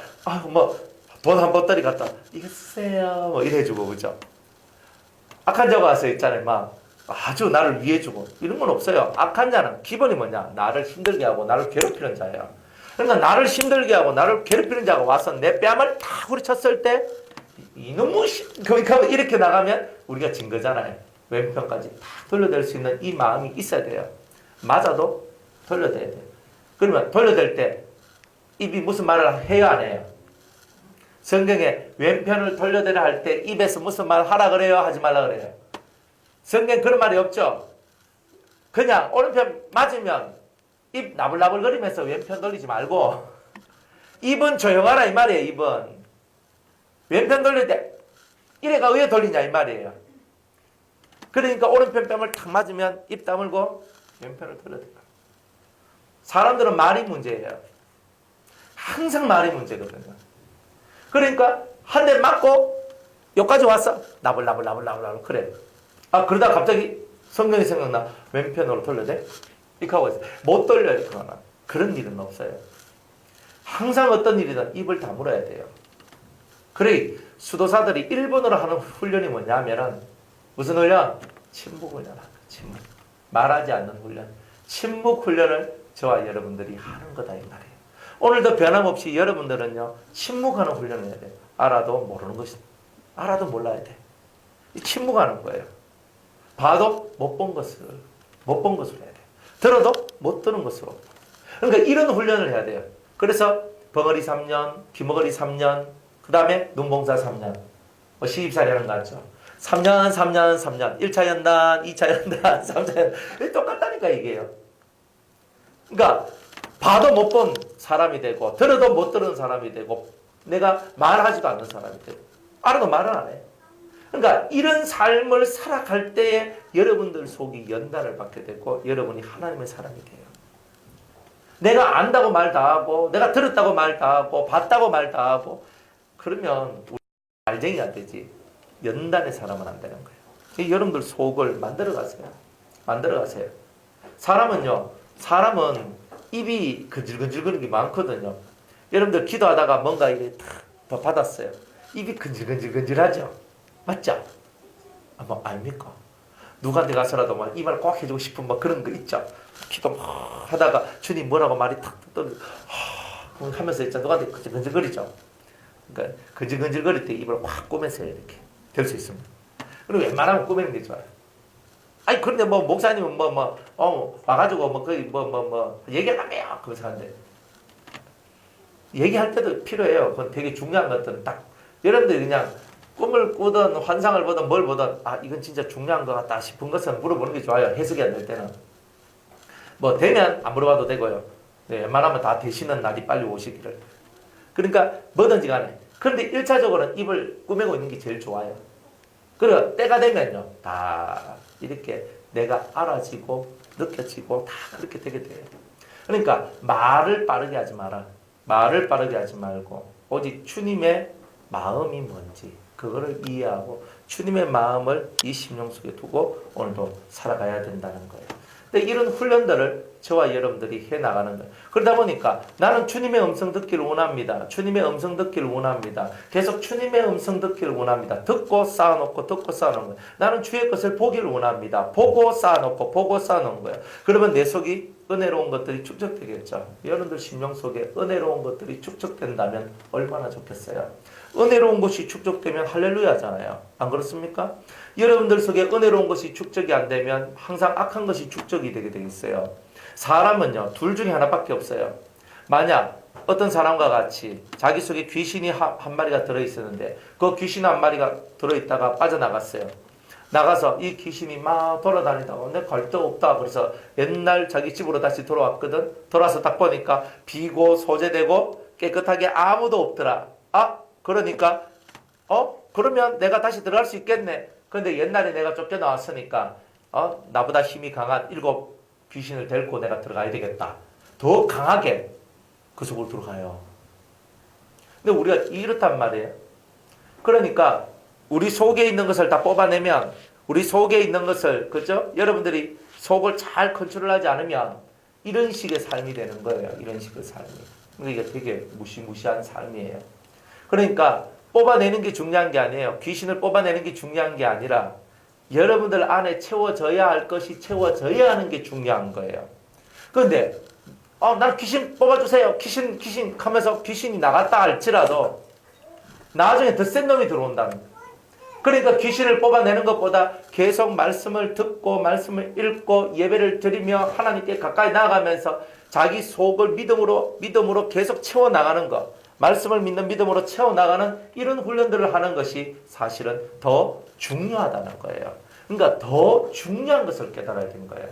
돈 한 보따리 갖다 이거 쓰세요 뭐 이래주고 그죠. 악한 자가 와서 있잖아요. 막 아주 나를 위해주고 이런 건 없어요. 악한 자는 기본이 뭐냐? 나를 힘들게 하고 나를 괴롭히는 자예요. 그러니까 나를 힘들게 하고 나를 괴롭히는 자가 와서 내 뺨을 탁 후려쳤을 때 이놈의 그러니까 이렇게 나가면 우리가 진 거잖아요. 왼편까지 탁 돌려댈 수 있는 이 마음이 있어야 돼요. 맞아도 돌려대야 돼요. 그러면 돌려댈 때 입이 무슨 말을 해요 안 해요? 성경에 왼편을 돌려대라 할 때 입에서 무슨 말 하라 그래요? 하지 말라 그래요? 성경 그런 말이 없죠. 그냥 오른편 맞으면 입 나불나불거리면서 왼편 돌리지 말고 입은 조용하라 이 말이에요. 입은 왼편 돌릴 때 이래가 왜 돌리냐 이 말이에요. 그러니까 오른편 뺨을 탁 맞으면 입 다물고 왼편을 돌려대라. 사람들은 말이 문제예요. 항상 말이 문제거든요. 그러니까 한 대 맞고 여기까지 왔어. 나불나불 그래. 그러다 갑자기 성경이 생각나. 왼편으로 돌려대? 이렇게 하고 있어요. 못 돌려요. 그런 일은 없어요. 항상 어떤 일이든 입을 다물어야 돼요. 그래 수도사들이 일본어로 하는 훈련이 뭐냐면은 무슨 훈련? 침묵 훈련하는 침묵. 말하지 않는 훈련. 침묵 훈련을 저와 여러분들이 하는 거다 이 말이에요. 오늘도 변함없이 여러분들은요 침묵하는 훈련을 해야 돼요. 알아도 모르는 것이 알아도 몰라야 돼. 침묵하는 거예요. 봐도 못 본 것을 해야 돼요. 들어도 못 듣는 것으로. 그러니까 이런 훈련을 해야 돼요. 그래서 벙어리 3년, 귀머거리 3년, 그 다음에 눈봉사 3년, 시집살이 하는 거 같죠. 3년, 1차 연단, 2차 연단, 3차 연단. 똑같다니까 이게요. 그러니까 봐도 못 본 사람이 되고 들어도 못 들은 사람이 되고 내가 말하지도 않는 사람이 되고 알아도 말을 안 해. 그러니까 이런 삶을 살아갈 때에 여러분들 속이 연단을 받게 되고 여러분이 하나님의 사람이 돼요. 내가 안다고 말 다 하고 내가 들었다고 말 다 하고 봤다고 말 다 하고 그러면 우리 말쟁이가 되지 연단의 사람은 안 되는 거예요. 여러분들 속을 만들어 가세요. 사람은 입이 근질근질거리는 게 많거든요. 여러분들 기도하다가 뭔가 이렇게 더 받았어요. 입이 근질근질하죠? 맞죠? 뭐 아닙니까? 누구한테 가서라도 막 이 말 꼭 해주고 싶은 뭐 그런 거 있죠? 기도 막 하다가 주님 뭐라고 말이 탁 떨어져 하면서 있죠. 누구한테 근질근질거리죠? 그러니까 근질근질거릴 때 입을 확 꼬매서 이렇게 될 수 있습니다. 그리고 웬만하면 꼬매는 게 좋아요. 아니 그런데 뭐 목사님은 와가지고 거의 얘기하면 그래서 하는데 얘기할 때도 필요해요. 그건 되게 중요한 것들은 딱 여러분들이 그냥 꿈을 꾸든 환상을 보든 뭘 보든 이건 진짜 중요한 것 같다 싶은 것은 물어보는 게 좋아요. 해석이 안 될 때는 되면 안 물어봐도 되고요. 네, 웬만하면 다 되시는 날이 빨리 오시기를. 그러니까 뭐든지 간에. 그런데 1차적으로는 입을 꾸미고 있는 게 제일 좋아요. 그리고 때가 되면요. 다 이렇게 내가 알아지고 느껴지고 다 그렇게 되게 돼요. 그러니까 말을 빠르게 하지 마라. 말을 빠르게 하지 말고 오직 주님의 마음이 뭔지 그거를 이해하고 주님의 마음을 이 심령 속에 두고 오늘도 살아가야 된다는 거예요. 근데 이런 훈련들을 저와 여러분들이 해나가는 거예요. 그러다 보니까 나는 주님의 음성 듣기를 원합니다. 주님의 음성 듣기를 원합니다. 계속 주님의 음성 듣기를 원합니다. 듣고 쌓아놓고 듣고 쌓아놓은 거예요. 나는 주의 것을 보기를 원합니다. 보고 쌓아놓고 보고 쌓아놓은 거예요. 그러면 내 속이 은혜로운 것들이 축적되겠죠. 여러분들 심령 속에 은혜로운 것들이 축적된다면 얼마나 좋겠어요. 은혜로운 것이 축적되면 할렐루야잖아요. 안 그렇습니까? 여러분들 속에 은혜로운 것이 축적이 안 되면 항상 악한 것이 축적이 되게 되겠어요. 사람은요, 둘 중에 하나밖에 없어요. 만약 어떤 사람과 같이 자기 속에 귀신이 한 마리가 들어있었는데 그 귀신 한 마리가 들어있다가 빠져나갔어요. 나가서 이 귀신이 막 돌아다니다가 내 갈 데가 없다. 그래서 옛날 자기 집으로 다시 돌아왔거든. 돌아서 딱 보니까 비고 소재되고 깨끗하게 아무도 없더라. 그러니까 그러면 내가 다시 들어갈 수 있겠네. 그런데 옛날에 내가 쫓겨나왔으니까 나보다 힘이 강한 7 귀신을 데리고 내가 들어가야 되겠다. 더 강하게 그 속으로 들어가요. 근데 우리가 이렇단 말이에요. 그러니까 우리 속에 있는 것을 다 뽑아내면 우리 속에 있는 것을 그죠? 여러분들이 속을 잘 컨트롤하지 않으면 이런 식의 삶이 되는 거예요. 이런 식의 삶이. 이게 되게 무시무시한 삶이에요. 그러니까 뽑아내는 게 중요한 게 아니에요. 귀신을 뽑아내는 게 중요한 게 아니라 여러분들 안에 채워져야 할 것이 채워져야 하는 게 중요한 거예요. 그런데 난 귀신 뽑아주세요. 귀신 하면서 귀신이 나갔다 할지라도 나중에 더 센 놈이 들어온다는 거예요. 그러니까 귀신을 뽑아내는 것보다 계속 말씀을 듣고 말씀을 읽고 예배를 드리며 하나님께 가까이 나아가면서 자기 속을 믿음으로 계속 채워나가는 것, 말씀을 믿는 믿음으로 채워나가는 이런 훈련들을 하는 것이 사실은 더 중요하다는 거예요. 그러니까 더 중요한 것을 깨달아야 되는 거예요.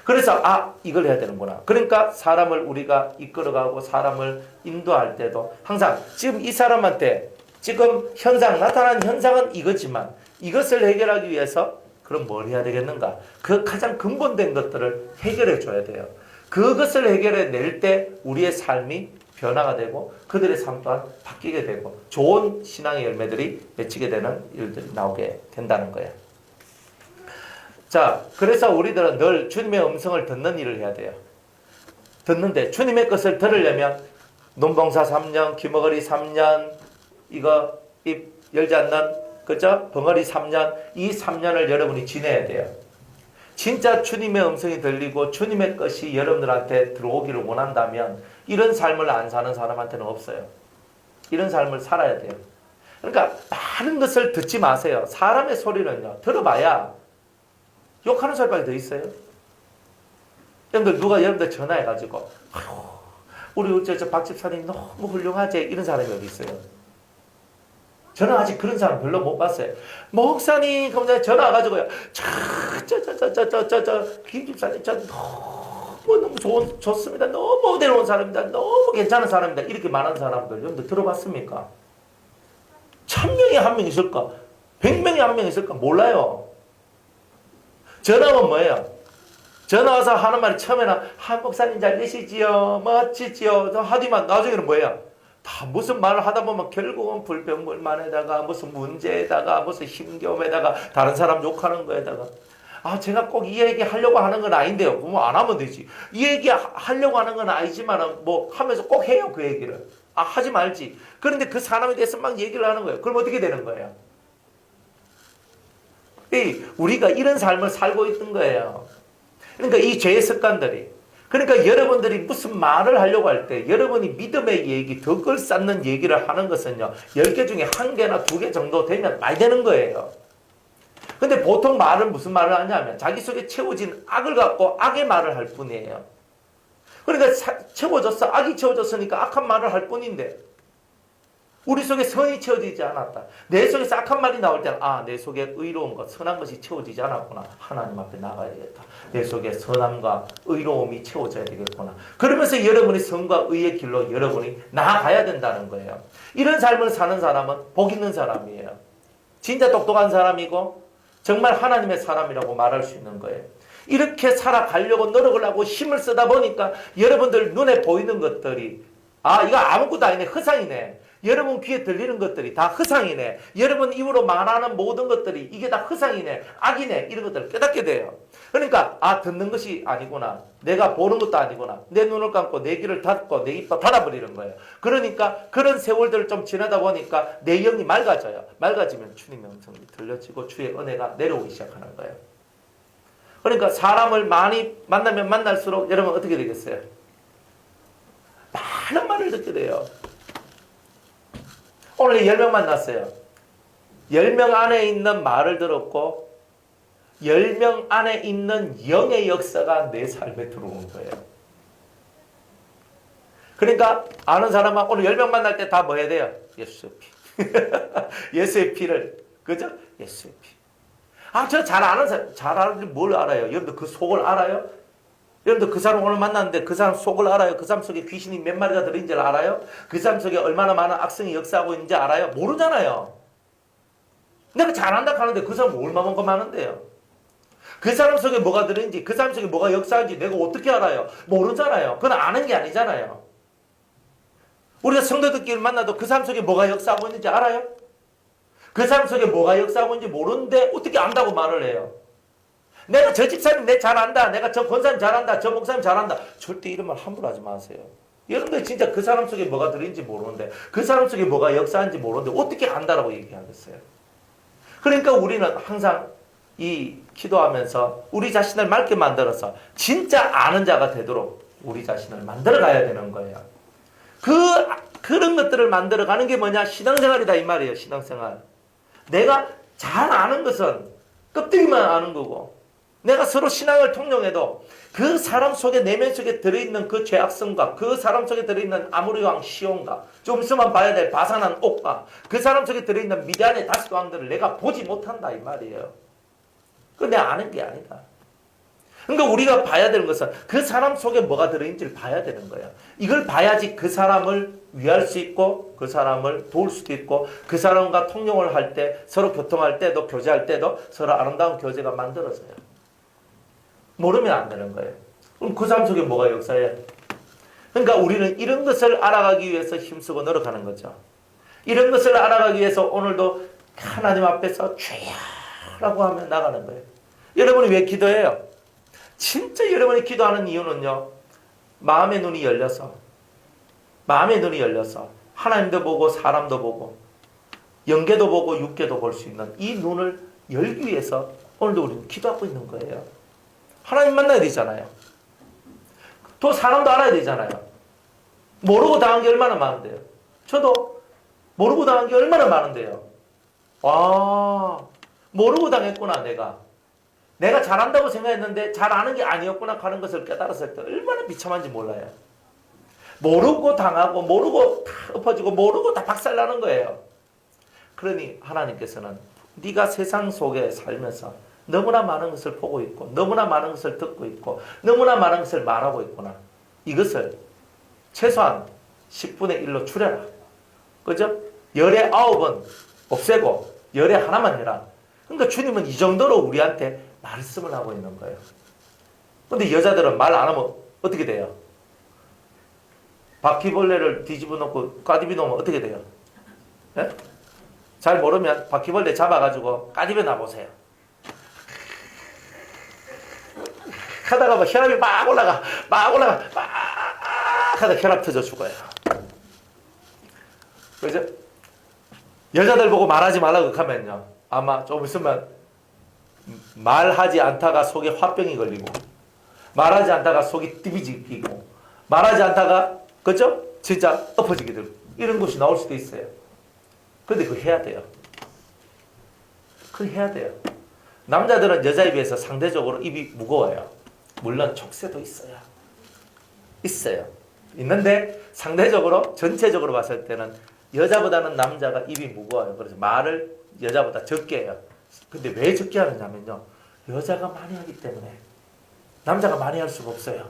그래서 이걸 해야 되는구나. 그러니까 사람을 우리가 이끌어가고 사람을 인도할 때도 항상 지금 이 사람한테 지금 나타난 현상은 이거지만 이것을 해결하기 위해서 그럼 뭘 해야 되겠는가? 그 가장 근본된 것들을 해결해 줘야 돼요. 그것을 해결해 낼 때 우리의 삶이 변화가 되고 그들의 삶 또한 바뀌게 되고 좋은 신앙의 열매들이 맺히게 되는 일들이 나오게 된다는 거예요. 자, 그래서 우리들은 늘 주님의 음성을 듣는 일을 해야 돼요. 듣는데 주님의 것을 들으려면 논봉사 3년, 귀머거리 3년, 이거 입 열지 않는 그죠? 벙어리 3년, 이 3년을 여러분이 지내야 돼요. 진짜 주님의 음성이 들리고 주님의 것이 여러분들한테 들어오기를 원한다면 이런 삶을 안 사는 사람한테는 없어요. 이런 삶을 살아야 돼요. 그러니까 많은 것을 듣지 마세요. 사람의 소리는요, 들어봐야 욕하는 소리밖에 더 있어요. 여러분들 누가 여러분들 전화해가지고 우리 박 집사님 너무 훌륭하지 이런 사람이 어디 있어요? 저는 아직 그런 사람 별로 못 봤어요. 목사님, 그럼 전화 와가지고요. 김 집사님, 너무 좋습니다. 너무 어대로운 사람입니다. 너무 괜찮은 사람입니다. 이렇게 말하는 사람들, 여러분들 들어봤습니까? 1000명에 1명 있을까? 100명에 1명 있을까? 몰라요. 전화 오면 뭐예요? 전화 와서 하는 말이 처음에는, 목사님 잘 계시지요? 멋지지요? 하더만 나중에는 뭐예요? 다 무슨 말을 하다 보면 결국은 불평불만에다가 무슨 문제에다가 무슨 힘겨움에다가 다른 사람 욕하는 거에다가 제가 꼭 이 얘기 하려고 하는 건 아닌데요. 그럼 안 하면 되지. 이 얘기 하려고 하는 건 아니지만 뭐 하면서 꼭 해요. 그 얘기를. 하지 말지. 그런데 그 사람에 대해서 막 얘기를 하는 거예요. 그럼 어떻게 되는 거예요? 우리가 이런 삶을 살고 있던 거예요. 그러니까 이 죄의 습관들이 그러니까 여러분들이 무슨 말을 하려고 할 때 여러분이 믿음의 얘기, 덕을 쌓는 얘기를 하는 것은요. 10개 중에 1개나 2개 정도 되면 많이 되는 거예요. 근데 보통 말은 무슨 말을 하냐면 자기 속에 채워진 악을 갖고 악의 말을 할 뿐이에요. 그러니까 악이 채워졌으니까 악한 말을 할 뿐인데 우리 속에 선이 채워지지 않았다. 내 속에 악한 말이 나올 때는 내 속에 의로운 것, 선한 것이 채워지지 않았구나. 하나님 앞에 나가야 되겠다. 내 속에 선함과 의로움이 채워져야 되겠구나. 그러면서 여러분이 선과 의의 길로 여러분이 나아가야 된다는 거예요. 이런 삶을 사는 사람은 복 있는 사람이에요. 진짜 똑똑한 사람이고 정말 하나님의 사람이라고 말할 수 있는 거예요. 이렇게 살아가려고 노력을 하고 힘을 쓰다 보니까 여러분들 눈에 보이는 것들이 이거 아무것도 아니네. 허상이네. 여러분 귀에 들리는 것들이 다 허상이네. 여러분 입으로 말하는 모든 것들이 이게 다 허상이네. 악이네. 이런 것들을 깨닫게 돼요. 그러니까 듣는 것이 아니구나. 내가 보는 것도 아니구나. 내 눈을 감고 내 귀를 닫고 내 입도 닫아버리는 거예요. 그러니까 그런 세월들을 좀 지나다 보니까 내 영이 맑아져요. 맑아지면 주님의 음성이 들려지고 주의 은혜가 내려오기 시작하는 거예요. 그러니까 사람을 많이 만나면 만날수록 여러분 어떻게 되겠어요? 많은 말을 듣게 돼요. 오늘 10명 만났어요. 10명 안에 있는 말을 들었고 10명 안에 있는 영의 역사가 내 삶에 들어오는 거예요. 그러니까 아는 사람은 오늘 10명 만날 때 다 뭐 해야 돼요? 예수의 피. 예수의 피를. 그죠? 예수의 피. 저 잘 아는 사람, 잘 아는지 뭘 알아요? 여러분들 그 속을 알아요? 여러분들 그 사람 오늘 만났는데 그 사람 속을 알아요? 그 사람 속에 귀신이 몇 마리가 들어있는지를 알아요? 그 사람 속에 얼마나 많은 악성이 역사하고 있는지 알아요? 모르잖아요. 내가 잘 안다 하는데 그 사람 얼마나 많은데요? 그 사람 속에 뭐가 들어있는지, 그 사람 속에 뭐가 역사하는지 내가 어떻게 알아요? 모르잖아요. 그건 아는 게 아니잖아요. 우리가 성도들끼리 만나도 그 사람 속에 뭐가 역사하고 있는지 알아요? 그 사람 속에 뭐가 역사하고 있는지 모르는데 어떻게 안다고 말을 해요? 내가 저 집사님 내 잘 안다. 내가 저 권사님 잘 안다. 저 목사님 잘 안다. 절대 이런 말 함부로 하지 마세요. 여러분들 진짜 그 사람 속에 뭐가 들어있는지 모르는데 그 사람 속에 뭐가 역사하는지 모르는데 어떻게 안다라고 얘기하겠어요? 그러니까 우리는 항상 이 기도하면서 우리 자신을 맑게 만들어서 진짜 아는 자가 되도록 우리 자신을 만들어 가야 되는 거예요. 그런 것들을 만들어 가는 게 뭐냐? 신앙생활이다 이 말이에요. 신앙생활. 내가 잘 아는 것은 껍데기만 아는 거고 내가 서로 신앙을 통용해도 그 사람 속에 내면 속에 들어있는 그 죄악성과 그 사람 속에 들어있는 아모리 왕 시온과 좀 있으면 봐야 될 바산한 옥과 그 사람 속에 들어있는 미디안의 다섯 왕들을 내가 보지 못한다 이 말이에요. 그건 내가 아는 게 아니다. 그러니까 우리가 봐야 되는 것은 그 사람 속에 뭐가 들어있는지를 봐야 되는 거예요. 이걸 봐야지 그 사람을 위할 수 있고 그 사람을 도울 수도 있고 그 사람과 통용을 할 때 서로 교통할 때도 교제할 때도 서로 아름다운 교제가 만들어져요. 모르면 안 되는 거예요. 그럼 그 사람 속에 뭐가 역사해? 그러니까 우리는 이런 것을 알아가기 위해서 힘쓰고 노력하는 거죠. 이런 것을 알아가기 위해서 오늘도 하나님 앞에서 주야라고 하며 나가는 거예요. 여러분이 왜 기도해요? 진짜 여러분이 기도하는 이유는요. 마음의 눈이 열려서 하나님도 보고 사람도 보고 영계도 보고 육계도 볼 수 있는 이 눈을 열기 위해서 오늘도 우리는 기도하고 있는 거예요. 하나님 만나야 되잖아요. 또 사람도 알아야 되잖아요. 모르고 당한 게 얼마나 많은데요. 저도 모르고 당한 게 얼마나 많은데요. 모르고 당했구나 내가 잘한다고 생각했는데 잘 아는 게 아니었구나 하는 것을 깨달았을 때 얼마나 비참한지 몰라요. 모르고 당하고 모르고 다 엎어지고 모르고 다 박살나는 거예요. 그러니 하나님께서는 네가 세상 속에 살면서 너무나 많은 것을 보고 있고 너무나 많은 것을 듣고 있고 너무나 많은 것을 말하고 있구나. 이것을 최소한 10분의 1로 줄여라. 그죠? 열에 9은 없애고 열에 하나만 해라. 그러니까 주님은 이 정도로 우리한테 말씀을 하고 있는 거예요. 근데 여자들은 말 안 하면 어떻게 돼요? 바퀴벌레를 뒤집어 놓고 까디비 놓으면 어떻게 돼요? 네? 잘 모르면 바퀴벌레 잡아가지고 까디비 놔보세요. 하다가 막 혈압이 막 올라가 하다 혈압 터져 죽어요. 그죠? 여자들 보고 말하지 말라고 하면요. 아마 좀 있으면 말하지 않다가 속에 화병이 걸리고 말하지 않다가 속이 띠비지기고 말하지 않다가 그죠? 진짜 엎어지게 되고 이런 것이 나올 수도 있어요. 근데 그거 해야 돼요. 그거 해야 돼요. 남자들은 여자에 비해서 상대적으로 입이 무거워요. 물론 촉새도 있어요. 있는데 상대적으로 전체적으로 봤을 때는 여자보다는 남자가 입이 무거워요. 그래서 말을 여자보다 적게 해요. 근데 왜 적게 하느냐면요. 여자가 많이 하기 때문에 남자가 많이 할 수가 없어요.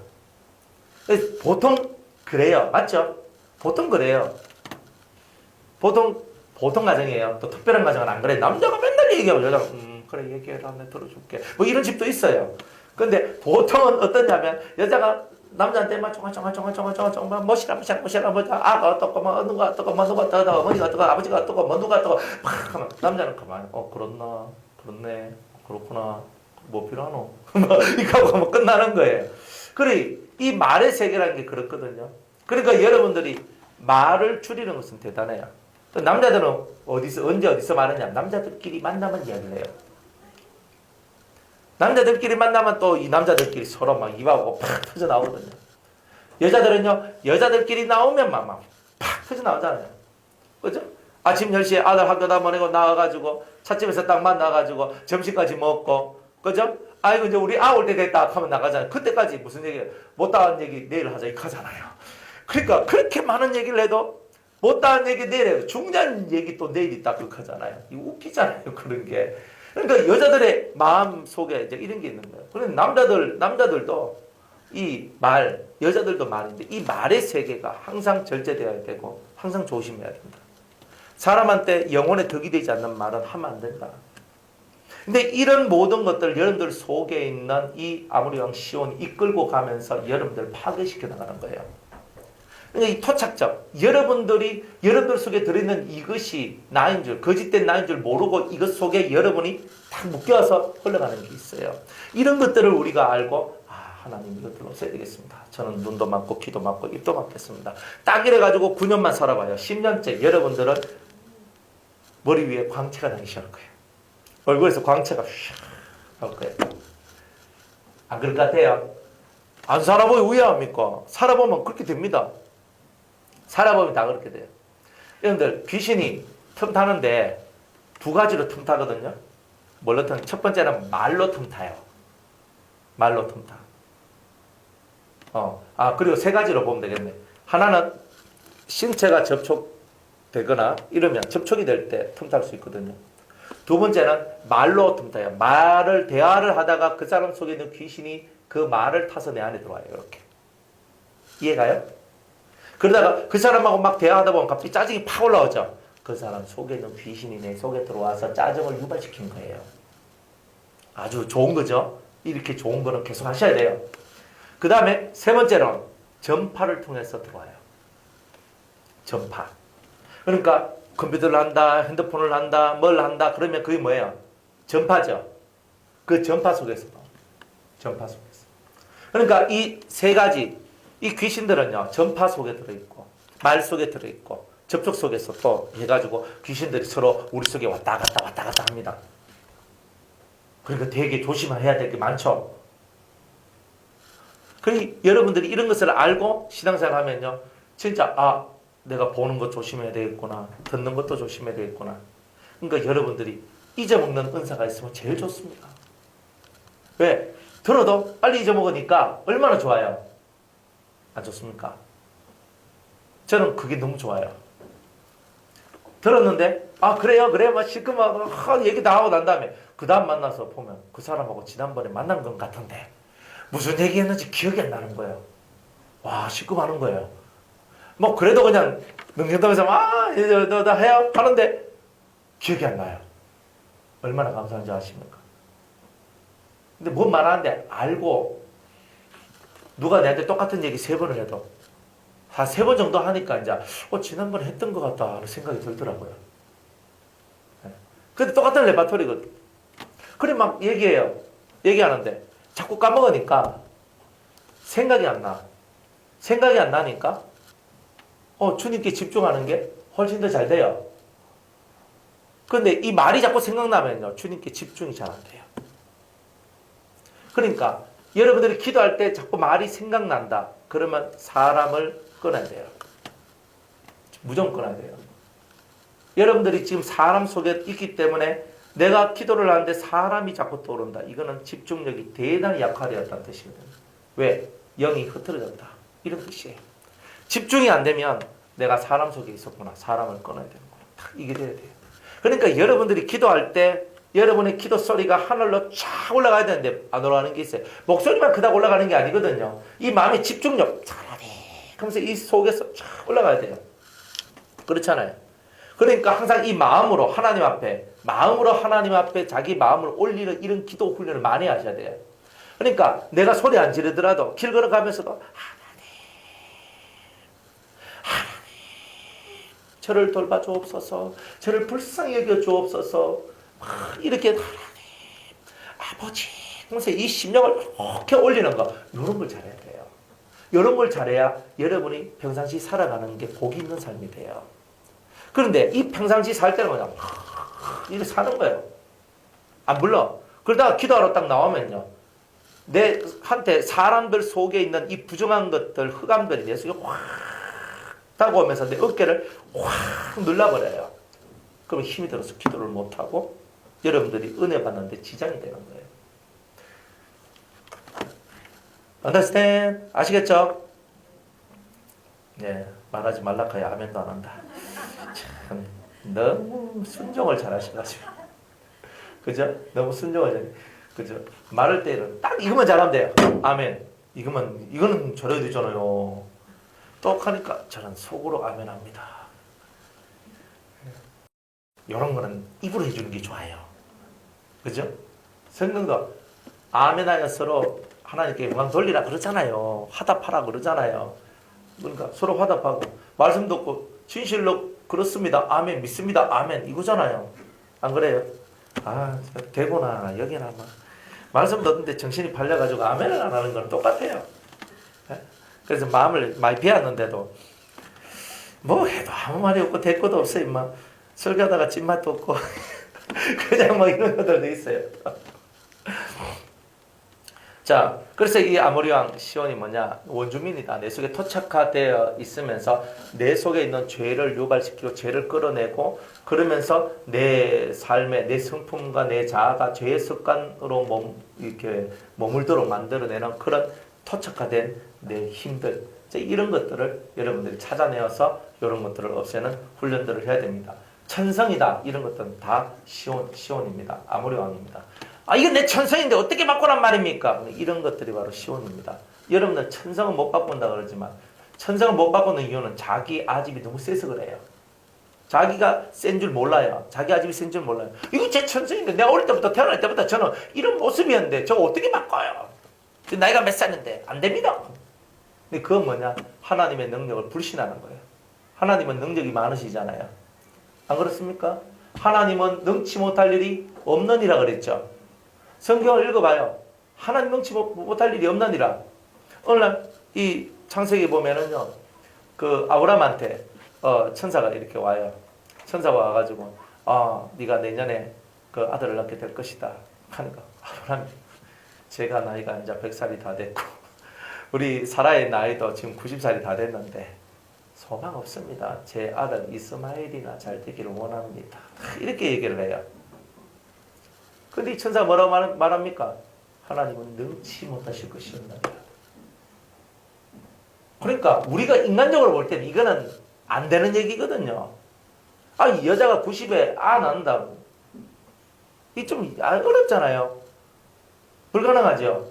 보통 그래요. 맞죠? 보통 그래요. 보통 가정이에요. 또 특별한 가정은 안 그래. 남자가 맨날 얘기하고 여자가 그래 얘기해라 내가 들어줄게. 뭐 이런 집도 있어요. 근데 보통은 어떠냐면 여자가 남자한테만 정말 뭐시라 아가 어떻고 뭐 누가 어떻고 뭐 누가 어떻고 어머니가 어떻고 아버지가 어떻고 뭐 누가 어떻고 막 하면 남자는 가만히 그렇네 그렇구나 뭐 필요하노 이거 하고 뭐 끝나는 거예요. 그래 이 말의 세계라는 게 그렇거든요. 그러니까 여러분들이 말을 줄이는 것은 대단해요. 남자들은 언제 어디서 말하냐? 남자들끼리 만나면 이야기를 해요. 남자들끼리 만나면 또 이 남자들끼리 서로 막 입하고 팍 터져 나오거든요. 여자들은요, 여자들끼리 나오면 막 팍 터져 나오잖아요. 그죠? 아침 10시에 아들 학교다 보내고 나와가지고 찻집에서 딱 만나가지고 점심까지 먹고, 그죠? 아이고, 이제 우리 올 때 됐다 하면 나가잖아요. 그때까지 무슨 얘기, 못다한 얘기 내일 하자, 이렇게 하잖아요. 그러니까 그렇게 많은 얘기를 해도 못다한 얘기 내일 해도 중요한 얘기 또 내일 있다, 그렇게 하잖아요. 이거 웃기잖아요, 그런 게. 그러니까 여자들의 마음 속에 이제 이런 게 있는 거예요. 그런데 남자들도 이 말, 여자들도 말인데 이 말의 세계가 항상 절제되어야 되고 항상 조심해야 된다. 사람한테 영혼에 덕이 되지 않는 말은 하면 안 된다. 근데 이런 모든 것들 여러분들 속에 있는 이 아모리왕 시온이 이끌고 가면서 여러분들 파괴시켜 나가는 거예요. 그러니까 이 토착적, 여러분들 속에 들어있는 이것이 나인 줄, 거짓된 나인 줄 모르고 이것 속에 여러분이 딱 묶여서 흘러가는 게 있어요. 이런 것들을 우리가 알고, 하나님 이것들로 써야 되겠습니다. 저는 눈도 막고, 귀도 막고, 입도 막겠습니다. 딱 이래가지고 9년만 살아봐요. 10년째 여러분들은 머리 위에 광채가 나기 시작할 거예요. 얼굴에서 광채가 휙 나올 거예요. 안 그럴 것 같아요? 안 살아보면 왜 합니까? 살아보면 그렇게 됩니다. 살아보면 다 그렇게 돼요. 여러분들 귀신이 틈타는데 두 가지로 틈타거든요. 뭘로 틈? 첫 번째는 말로 틈타요. 말로 틈타. 그리고 세 가지로 보면 되겠네. 하나는 신체가 접촉되거나 이러면 접촉이 될 때 틈탈 수 있거든요. 두 번째는 말로 틈타요. 대화를 하다가 그 사람 속에 있는 귀신이 그 말을 타서 내 안에 들어와요. 이렇게. 이해가요? 그러다가 그 사람하고 막 대화하다 보면 갑자기 짜증이 팍 올라오죠. 그 사람 속에 있는 귀신이 내 속에 들어와서 짜증을 유발시킨 거예요. 아주 좋은 거죠. 이렇게 좋은 거는 계속 하셔야 돼요. 그 다음에 세 번째는 전파를 통해서 들어와요. 전파. 그러니까 컴퓨터를 한다, 핸드폰을 한다, 뭘 한다 그러면 그게 뭐예요? 전파죠. 그 전파 속에서. 전파 속에서. 그러니까 이 세 가지, 이 귀신들은요, 전파 속에 들어있고, 말 속에 들어있고, 접촉 속에서 또 해가지고 귀신들이 서로 우리 속에 왔다 갔다 합니다. 그러니까 되게 조심해야 될 게 많죠. 그러니 여러분들이 이런 것을 알고 신앙생활 하면요, 진짜, 내가 보는 것 조심해야 되겠구나, 듣는 것도 조심해야 되겠구나. 그러니까 여러분들이 잊어먹는 은사가 있으면 제일 좋습니다. 왜? 들어도 빨리 잊어먹으니까 얼마나 좋아요? 안 좋습니까? 저는 그게 너무 좋아요. 들었는데 그래요 막 시끄러워 얘기 다 하고 난 다음에 그 다음 만나서 보면 그 사람하고 지난번에 만난 것 같은데 무슨 얘기했는지 기억이 안 나는 거예요. 와 시끄러워하는 거예요. 뭐 그래도 그냥 능력하면서 너 해요 하는데 기억이 안 나요. 얼마나 감사한지 아십니까? 근데 뭔 말하는데 알고 누가 내한테 똑같은 얘기 3번을 해도 한 3번 정도 하니까 이제 지난번에 했던 것 같다 하는 생각이 들더라고요. 근데 똑같은 레파토리거든. 그래 막 얘기해요. 얘기하는데 자꾸 까먹으니까 생각이 안 나. 생각이 안 나니까 주님께 집중하는 게 훨씬 더 잘 돼요. 근데 이 말이 자꾸 생각나면요, 주님께 집중이 잘 안 돼요. 그러니까 여러분들이 기도할 때 자꾸 말이 생각난다. 그러면 사람을 끊어야 돼요. 무조건 끊어야 돼요. 여러분들이 지금 사람 속에 있기 때문에 내가 기도를 하는데 사람이 자꾸 떠오른다. 이거는 집중력이 대단히 약화되었다는 뜻이거든요. 왜? 영이 흐트러졌다. 이런 뜻이에요. 집중이 안 되면 내가 사람 속에 있었구나. 사람을 끊어야 되는 거야. 딱 이게 돼야 돼요. 그러니까 여러분들이 기도할 때 여러분의 기도 소리가 하늘로 쫙 올라가야 되는데 안 올라가는 게 있어요. 목소리만 그닥 올라가는 게 아니거든요. 이 마음의 집중력 하면서 이 속에서 쫙 올라가야 돼요. 그렇잖아요. 그러니까 항상 이 마음으로 하나님 앞에 자기 마음을 올리는 이런 기도 훈련을 많이 하셔야 돼요. 그러니까 내가 소리 안 지르더라도 길 걸어가면서도 하나님 저를 돌봐 주옵소서, 저를 불쌍히 여겨 주옵소서, 이렇게 하나님 아버지 하면서 이 심령을 이렇게 올리는 거, 이런 걸 잘해야 돼요. 이런 걸 잘해야 여러분이 평상시 살아가는 게 복이 있는 삶이 돼요. 그런데 이 평상시 살 때는 그냥 이렇게 사는 거예요. 물론 그러다가 기도하러 딱 나오면요, 내 한테 사람들 속에 있는 이 부정한 것들, 흑암들이 내 속에 확 다가오면서 내 어깨를 확 눌러버려요. 그럼 힘이 들어서 기도를 못하고 여러분들이 은혜 받는데 지장이 되는 거예요. Understand? 아시겠죠? 네, 말하지 말라카야 아멘도 안 한다. 참 너무 순종을 잘 하셔가지고, 그죠? 너무 순종을 잘, 그죠? 말할 때는 딱 이것만 잘하면 돼요. 아멘. 이거는 저래야 되잖아요. 또 하니까 저는 속으로 아멘 합니다. 이런 거는 입으로 해주는 게 좋아요. 그죠? 성경도 아멘 하여 서로 하나님께 영광 돌리라 그러잖아요. 화답하라 그러잖아요. 그러니까 서로 화답하고, 말씀 듣고 진실로 그렇습니다. 아멘. 믿습니다. 아멘. 이거잖아요. 안 그래요? 되구나. 여기나 막 말씀 듣는데 정신이 팔려가지고 아멘을 안 하는 건 똑같아요. 그래서 마음을 많이 비웠는데도 뭐 해도 아무 말이 없고 될 것도 없어요. 막 설교하다가 찐맛도 없고 그냥 막 이런 것들도 있어요. 자, 그래서 이 아모리 왕 시온이 뭐냐? 원주민이다. 내 속에 토착화되어 있으면서 내 속에 있는 죄를 유발시키고 죄를 끌어내고, 그러면서 내 삶의 내 성품과 내 자아가 죄의 습관으로 이렇게 머물도록 만들어내는 그런 토착화된 내 힘들, 이런 것들을 여러분들이 찾아내어서 이런 것들을 없애는 훈련들을 해야 됩니다. 천성이다. 이런 것들은 다 시온입니다. 아모리 왕입니다. 이건 내 천성인데 어떻게 바꾸란 말입니까? 이런 것들이 바로 시온입니다. 여러분들 천성은 못 바꾼다 그러지만, 천성을 못 바꾸는 이유는 자기 아집이 너무 세서 그래요. 자기가 센 줄 몰라요. 자기 아집이 센 줄 몰라요. 이거 제 천성인데, 내가 어릴 때부터 태어날 때부터 저는 이런 모습이었는데 저거 어떻게 바꿔요? 나이가 몇 살인데 안 됩니다. 근데 그건 뭐냐? 하나님의 능력을 불신하는 거예요. 하나님은 능력이 많으시잖아요. 안 그렇습니까? 하나님은 능치 못할 일이 없느니라 그랬죠. 성경을 읽어봐요. 하나님 능치 못할 일이 없느니라. 오늘날 이 창세기 보면은요, 그 아브라함한테 천사가 이렇게 와요. 천사가 와가지고 네가 내년에 그 아들을 낳게 될 것이다 하니까, 아브라함이, 제가 나이가 이제 100살이 다 됐고 우리 사라의 나이도 지금 90살이 다 됐는데 소망 없습니다. 제 아들 이스마엘이나 잘 되기를 원합니다. 이렇게 얘기를 해요. 근데 이 천사가 뭐라고 말합니까? 하나님은 능치 못하실 것이었나이다. 그러니까 우리가 인간적으로 볼 때는 이거는 안 되는 얘기거든요. 여자가 90에 낳는다고. 이게 좀 어렵잖아요. 불가능하죠?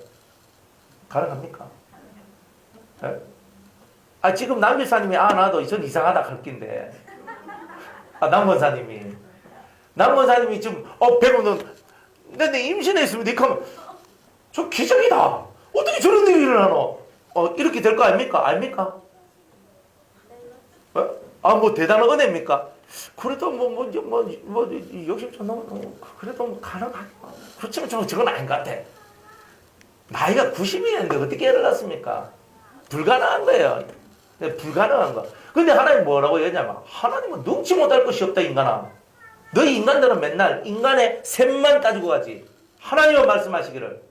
가능합니까? 네? 지금 남길사님이 낳아도 전 이상하다 할 낀데, 남원사님이 지금 배우는 근데 임신했으면 니까 저 기적이다. 어떻게 저런 일이 일어나노? 이렇게 될 거 아닙니까? 아닙니까? 뭐 대단한 은혜입니까? 그래도 욕심 좀 너무 그래도 가능하겠. 그렇지만 저건 아닌 것 같아. 나이가 90이었는데 어떻게 애를 낳습니까? 불가능한 거예요. 불가능한 거. 근데 하나님 뭐라고 얘기하냐면, 하나님은 능치 못할 것이 없다 인간아. 너희 인간들은 맨날 인간의 셈만 따지고 가지. 하나님은 말씀하시기를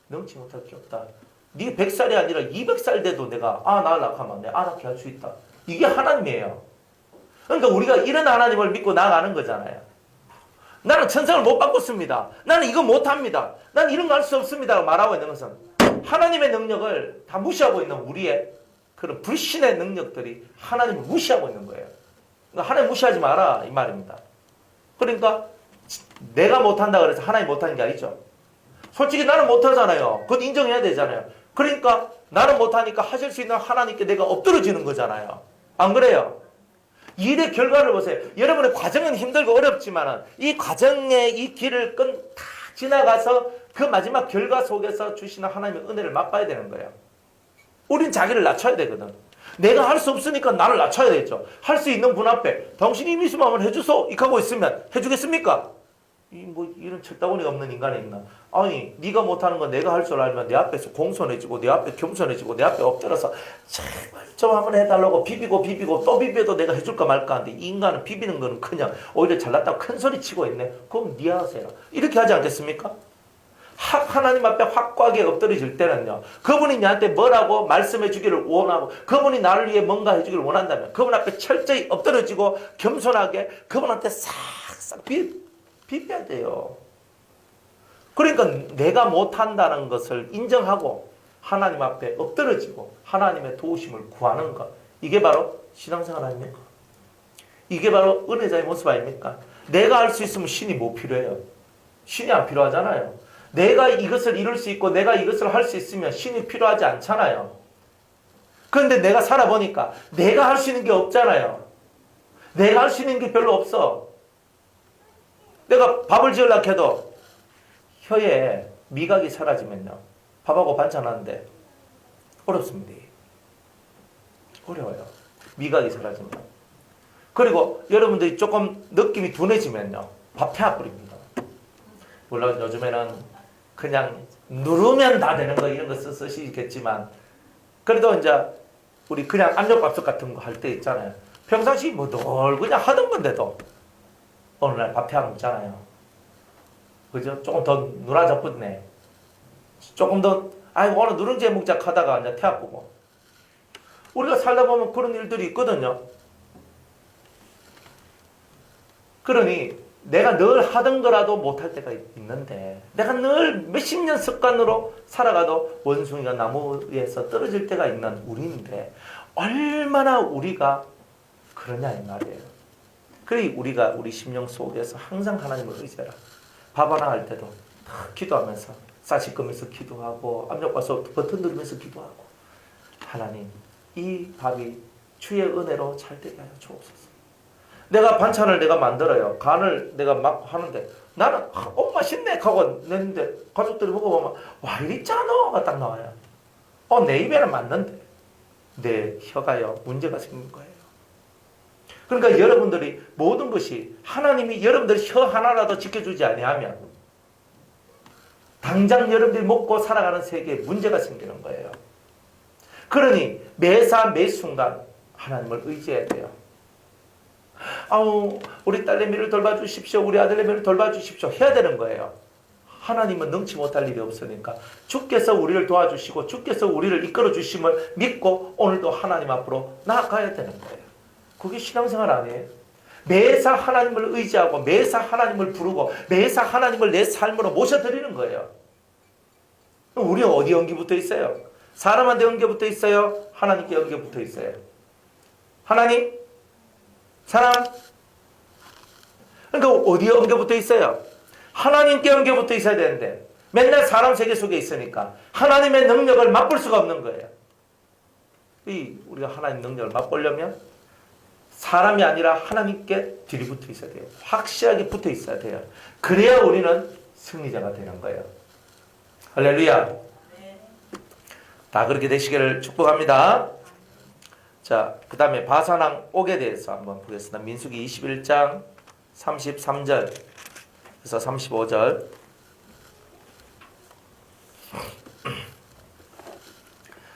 능치 못할 게 없다. 네가 100살이 아니라 200살 돼도 내가 낳으려고 하면 내가 낳게 할 수 있다. 이게 하나님이에요. 그러니까 우리가 이런 하나님을 믿고 나아가는 거잖아요. 나는 천성을 못 바꿨습니다. 나는 이거 못합니다. 나는 이런 거 할 수 없습니다. 말하고 있는 것은 하나님의 능력을 다 무시하고 있는 우리의 그런 불신의 능력들이 하나님을 무시하고 있는 거예요. 그러니까 하나님 무시하지 마라 이 말입니다. 그러니까 내가 못한다 그래서 하나님 못하는 게 아니죠. 솔직히 나는 못하잖아요. 그건 인정해야 되잖아요. 그러니까 나는 못하니까 하실 수 있는 하나님께 내가 엎드러지는 거잖아요. 안 그래요? 일의 결과를 보세요. 여러분의 과정은 힘들고 어렵지만 이 과정의 이 길을 다 지나가서 그 마지막 결과 속에서 주시는 하나님의 은혜를 맛봐야 되는 거예요. 우린 자기를 낮춰야 되거든. 내가 할 수 없으니까 나를 낮춰야 되겠죠. 할 수 있는 분 앞에 당신이 믿으면 한번 해주소 이렇게 하고 있으면 해주겠습니까? 이런 철다구니가 없는 인간이 있나? 아니 네가 못하는 건 내가 할 줄 알면 내 앞에서 공손해지고 내 앞에 겸손해지고 내 앞에 엎드려서 제발 좀 한번 해달라고 비비고 또 비벼도 내가 해줄까 말까 하는데 이 인간은 비비는 거는 그냥 오히려 잘났다고 큰 소리 치고 있네. 그럼 네 하세요. 이렇게 하지 않겠습니까? 하나님 앞에 확고하게 엎드려질 때는요, 그분이 나한테 뭐라고 말씀해 주기를 원하고 그분이 나를 위해 뭔가 해주기를 원한다면 그분 앞에 철저히 엎드려지고 겸손하게 그분한테 싹싹 비벼야 돼요. 그러니까 내가 못한다는 것을 인정하고 하나님 앞에 엎드려지고 하나님의 도우심을 구하는 것, 이게 바로 신앙생활 아닙니까? 이게 바로 은혜자의 모습 아닙니까? 내가 할 수 있으면 신이 뭐 필요해요? 신이 안 필요하잖아요. 내가 이것을 이룰 수 있고 내가 이것을 할 수 있으면 신이 필요하지 않잖아요. 그런데 내가 살아보니까 내가 할 수 있는 게 없잖아요. 내가 할 수 있는 게 별로 없어. 내가 밥을 지으려고 해도 혀에 미각이 사라지면요, 밥하고 반찬하는데 어렵습니다. 어려워요. 미각이 사라지면. 그리고 여러분들이 조금 느낌이 둔해지면요, 밥 태워버립니다. 물론 요즘에는 그냥 누르면 다 되는 거 이런 거 쓰시겠지만 그래도 이제 우리 그냥 압력밥솥 같은 거 할 때 있잖아요. 평상시 뭐 늘 그냥 하던 건데도 어느 날 밥 태워 먹잖아요. 그죠? 조금 더 누라졌겠네. 조금 더 아이고 오늘 누룽지 먹자 하다가 이제 태워보고. 우리가 살다 보면 그런 일들이 있거든요. 그러니 내가 늘 하던 거라도 못할 때가 있는데 내가 늘 몇십 년 습관으로 살아가도 원숭이가 나무 위에서 떨어질 때가 있는 우리인데 얼마나 우리가 그러냐 이 말이에요. 그러니 우리가 우리 심령 속에서 항상 하나님을 의지해라. 밥 하나 할 때도 기도하면서 싸시꺼면서 기도하고 압력밥솥 버튼 누르면서 기도하고 하나님 이 밥이 주의 은혜로 잘 되게 하여 주옵소서. 내가 반찬을 내가 만들어요. 간을 내가 막 하는데 나는 맛있네 하고 냈는데 가족들이 먹어보면 와 이리 짜노가 딱 나와요. 내 입에는 맞는데 내 혀가요 문제가 생긴 거예요. 그러니까 여러분들이 모든 것이 하나님이 여러분들 혀 하나라도 지켜주지 아니하면 당장 여러분들이 먹고 살아가는 세계에 문제가 생기는 거예요. 그러니 매사 매순간 하나님을 의지해야 돼요. 우리 딸내미를 돌봐주십시오. 우리 아들내미를 돌봐주십시오. 해야 되는 거예요. 하나님은 능치 못할 일이 없으니까 주께서 우리를 도와주시고 주께서 우리를 이끌어주심을 믿고 오늘도 하나님 앞으로 나아가야 되는 거예요. 그게 신앙생활 아니에요? 매사 하나님을 의지하고 매사 하나님을 부르고 매사 하나님을 내 삶으로 모셔드리는 거예요. 우리는 어디 연기 붙어 있어요? 사람한테 연기 붙어 있어요? 하나님께 연기 붙어 있어요? 하나님? 사람? 그러니까 어디에 엉겨 붙어 있어요? 하나님께 엉겨 붙어 있어야 되는데 맨날 사람 세계 속에 있으니까 하나님의 능력을 맛볼 수가 없는 거예요. 우리가 하나님 능력을 맛보려면 사람이 아니라 하나님께 뒤리 붙어 있어야 돼요. 확실하게 붙어 있어야 돼요. 그래야 우리는 승리자가 되는 거예요. 할렐루야. 다 그렇게 되시기를 축복합니다. 자, 그 다음에 바산왕 옥에 대해서 한번 보겠습니다. 민수기 21장 33절에서 35절.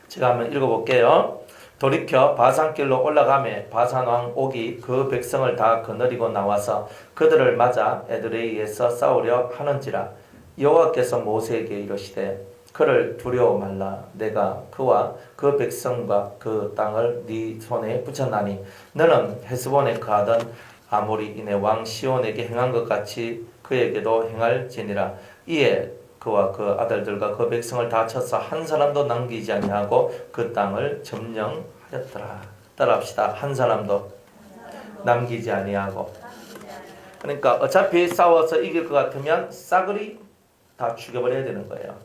제가 한번 읽어볼게요. 돌이켜 바산길로 올라가매 바산왕 옥이 그 백성을 다 거느리고 나와서 그들을 맞아 에드레이에서 싸우려 하는지라. 여호와께서 모세에게 이르시되 그를 두려워 말라. 내가 그와 그 백성과 그 땅을 네 손에 붙였나니 너는 헤스본에 거하던 아모리인의 왕 시온에게 행한 것 같이 그에게도 행할지니라. 이에 그와 그 아들들과 그 백성을 다 쳐서 한 사람도 남기지 아니하고 그 땅을 점령하리라. 하였더라. 따라합시다. 한 사람도 남기지 아니하고. 그러니까 어차피 싸워서 이길 것 같으면 싸그리 다 죽여버려야 되는 거예요.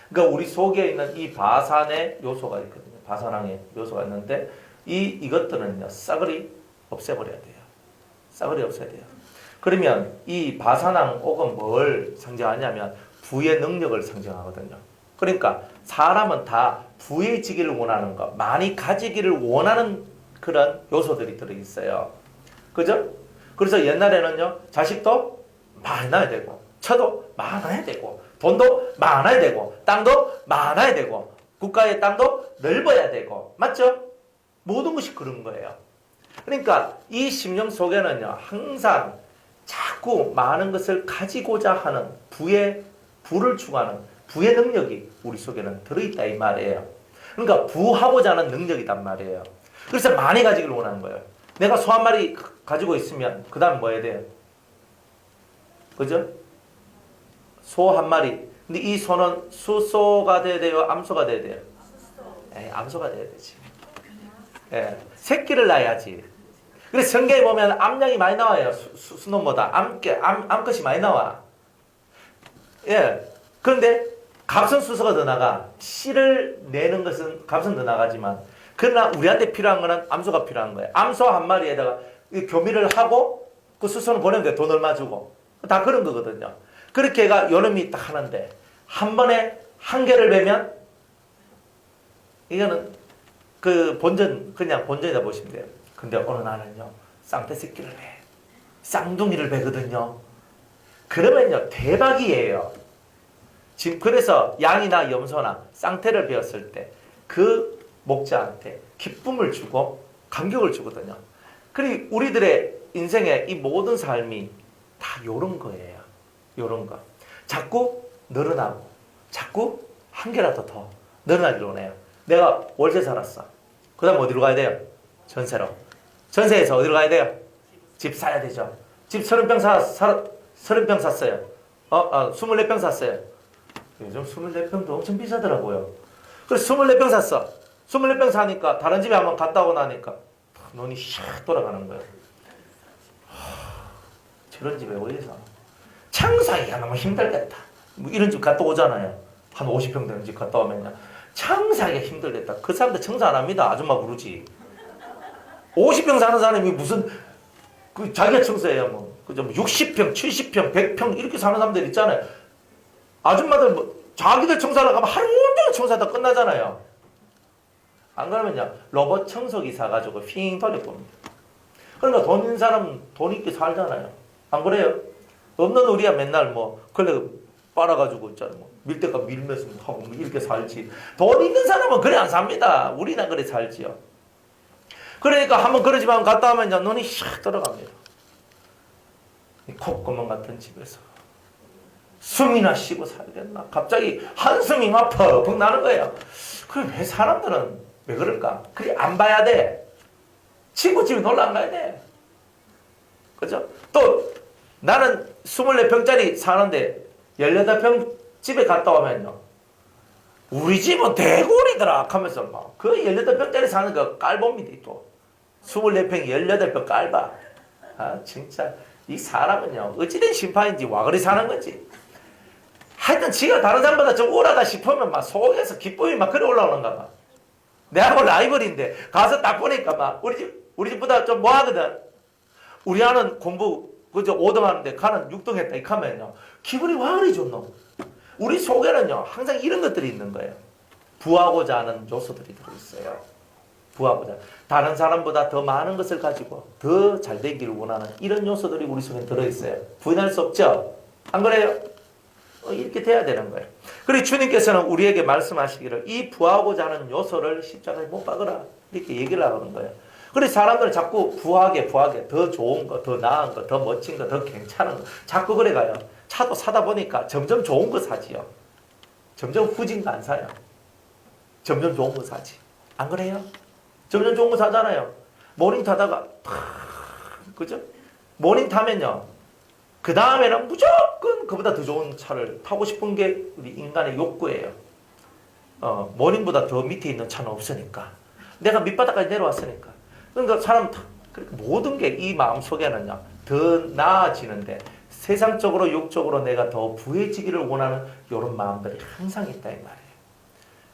그러니까 우리 속에 있는 이 바산의 요소가 있거든요. 바산왕의 요소가 있는데 이것들은요 싸그리 없애버려야 돼요. 싸그리 없애야 돼요. 그러면 이 바산왕 옥은 뭘 상징하냐면 부의 능력을 상징하거든요. 그러니까 사람은 다 부해지기를 원하는 것, 많이 가지기를 원하는 그런 요소들이 들어있어요. 그죠? 그래서 옛날에는요 자식도 많아야 되고 처도 많아야 되고 돈도 많아야 되고 땅도 많아야 되고 국가의 땅도 넓어야 되고 맞죠? 모든 것이 그런 거예요. 그러니까 이 심령 속에는요 항상 자꾸 많은 것을 가지고자 하는 부를 추구하는 부의 능력이 우리 속에는 들어있다 이 말이에요. 그러니까 부하고자 하는 능력이단 말이에요. 그래서 많이 가지기를 원하는 거예요. 내가 소 한 마리 가지고 있으면 그 다음 뭐 해야 돼요? 그죠? 소 한 마리. 근데 이 소는 수소가 돼야 돼요? 암소가 돼야 돼요? 암소가 돼야 되지. 새끼를 낳아야지. 그래서 성경에 보면 암양이 많이 나와요. 수놈보다 암컷이 많이 나와. 그런데 값은 수소가 더 나가. 씨를 내는 것은 값은 더 나가지만 그러나 우리한테 필요한 거는 암소가 필요한 거예요. 암소 한 마리에다가 교미를 하고 그 수소는 보내면 돼. 돈 얼마 주고. 다 그런 거거든요. 그렇게 해가 요놈이 딱 하는데 한 번에 한 개를 베면 이거는 그 그냥 본전이다 보시면 돼요. 근데 어느 날은요 쌍태 새끼를 배. 쌍둥이를 베거든요. 그러면요 대박이에요. 지금 그래서 양이나 염소나 쌍태를 베었을 때 그 목자한테 기쁨을 주고 감격을 주거든요. 그리고 우리들의 인생의 이 모든 삶이 다 요런 거예요. 요런 거. 자꾸 늘어나고 자꾸 한 개라도 더 늘어나기를 원해요. 내가 월세 살았어. 그 다음 어디로 가야 돼요? 전세로. 전세에서 어디로 가야 돼요? 집 사야 되죠. 집 30평 30평 샀어요. 24평 샀어요. 요즘 24평도 엄청 비싸더라고요. 그래서 24평 샀어. 24평 사니까 다른 집에 한번 갔다 오고 나니까 눈이 샥 돌아가는 거예요. 저런 집에 어디서 창사기가 너무 힘들겠다. 뭐 이런 집 갔다 오잖아요. 한 50평 되는 집 갔다 오면요. 청소하기가 힘들겠다. 그 사람들 청소 안 합니다. 아줌마 부르지. 50평 사는 사람이 무슨 자기가 청소해야 뭐 그죠? 60평, 70평, 100평 이렇게 사는 사람들 있잖아요. 아줌마들 뭐 자기들 청소하려고 하면 하루 종일 청소하다 끝나잖아요. 안 그러면요 로봇 청소기 사가지고 핑 돌릴 겁니다. 그러니까 돈 있는 사람은 돈 있게 살잖아요. 안 그래요? 없는 우리야 맨날 뭐 그래 빨아가지고 있잖아요. 뭐 밀대가 밀면서 하고 뭐 이렇게 살지. 돈 있는 사람은 그래 안 삽니다. 우리나 그래 살지요. 그러니까 한번 그런 집 한번 갔다 오면 눈이 샥 들어갑니다. 콧구멍 같은 집에서 숨이나 쉬고 살겠나? 갑자기 한숨이 막 퍽퍽 나는 거예요. 그래 왜 사람들은 왜 그럴까? 그래 안 봐야 돼. 친구 집에 놀러 안 가야 돼. 그죠? 또 나는 24평짜리 사는데 18평 집에 갔다 오면요. 우리 집은 대골이더라 하면서 막 그 18평짜리 사는 거 깔봅니다. 또 24평 18평 깔봐. 아 진짜 이 사람은요 어찌된 심판인지 와그리 사는 건지 하여튼 지가 다른 사람보다 좀 우울하다 싶으면 막 속에서 기쁨이 막 그래 올라오는가 봐. 내하고 라이벌인데 가서 딱 보니까 막 우리 집보다 좀 뭐하거든. 우리 아는 공부 그저 5등 하는데 가는 6등 했다 이 하면요 기분이 와그리 좋노. 우리 속에는요 항상 이런 것들이 있는 거예요. 부하고자 하는 요소들이 들어있어요. 부하고자 다른 사람보다 더 많은 것을 가지고 더 잘 되기를 원하는 이런 요소들이 우리 속에 들어있어요. 부인할 수 없죠? 안 그래요? 이렇게 돼야 되는 거예요. 그리고 주님께서는 우리에게 말씀하시기를 이 부하고자 하는 요소를 십자가에 못 박으라 이렇게 얘기를 하는 거예요. 그래서 사람들은 자꾸 부하게 더 좋은 거, 더 나은 거, 더 멋진 거, 더 괜찮은 거 자꾸 그래 가요. 차도 사다 보니까 점점 좋은 거 사지요. 점점 후진 거 안 사요. 점점 좋은 거 사지. 안 그래요? 점점 좋은 거 사잖아요. 모닝 타다가 그죠? 모닝 타면요. 그 다음에는 무조건 그보다 더 좋은 차를 타고 싶은 게 우리 인간의 욕구예요. 모닝보다 더 밑에 있는 차는 없으니까. 내가 밑바닥까지 내려왔으니까. 그러니까 사람 모든 게 이 마음 속에는요 더 나아지는데 세상적으로 육적으로 내가 더 부해지기를 원하는 이런 마음들이 항상 있다 이 말이에요.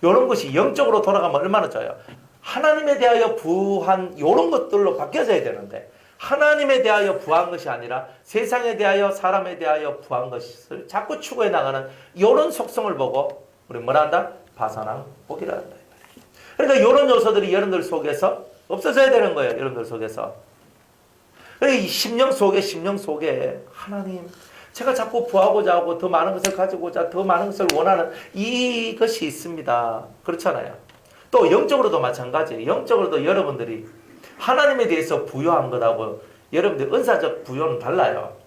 이런 것이 영적으로 돌아가면 얼마나 좋아요. 하나님에 대하여 부한 이런 것들로 바뀌어져야 되는데 하나님에 대하여 부한 것이 아니라 세상에 대하여 사람에 대하여 부한 것을 자꾸 추구해 나가는 이런 속성을 보고 우리 뭐라 한다? 바산왕복이라 한다. 그러니까 이런 요소들이 여러분들 속에서 없어져야 되는 거예요. 여러분들 속에서. 그러니까 이 심령 속에 하나님 제가 자꾸 부하고자 하고 더 많은 것을 가지고자 더 많은 것을 원하는 이것이 있습니다. 그렇잖아요. 또 영적으로도 마찬가지예요. 영적으로도 여러분들이 하나님에 대해서 부여한 것하고 여러분들 은사적 부여는 달라요.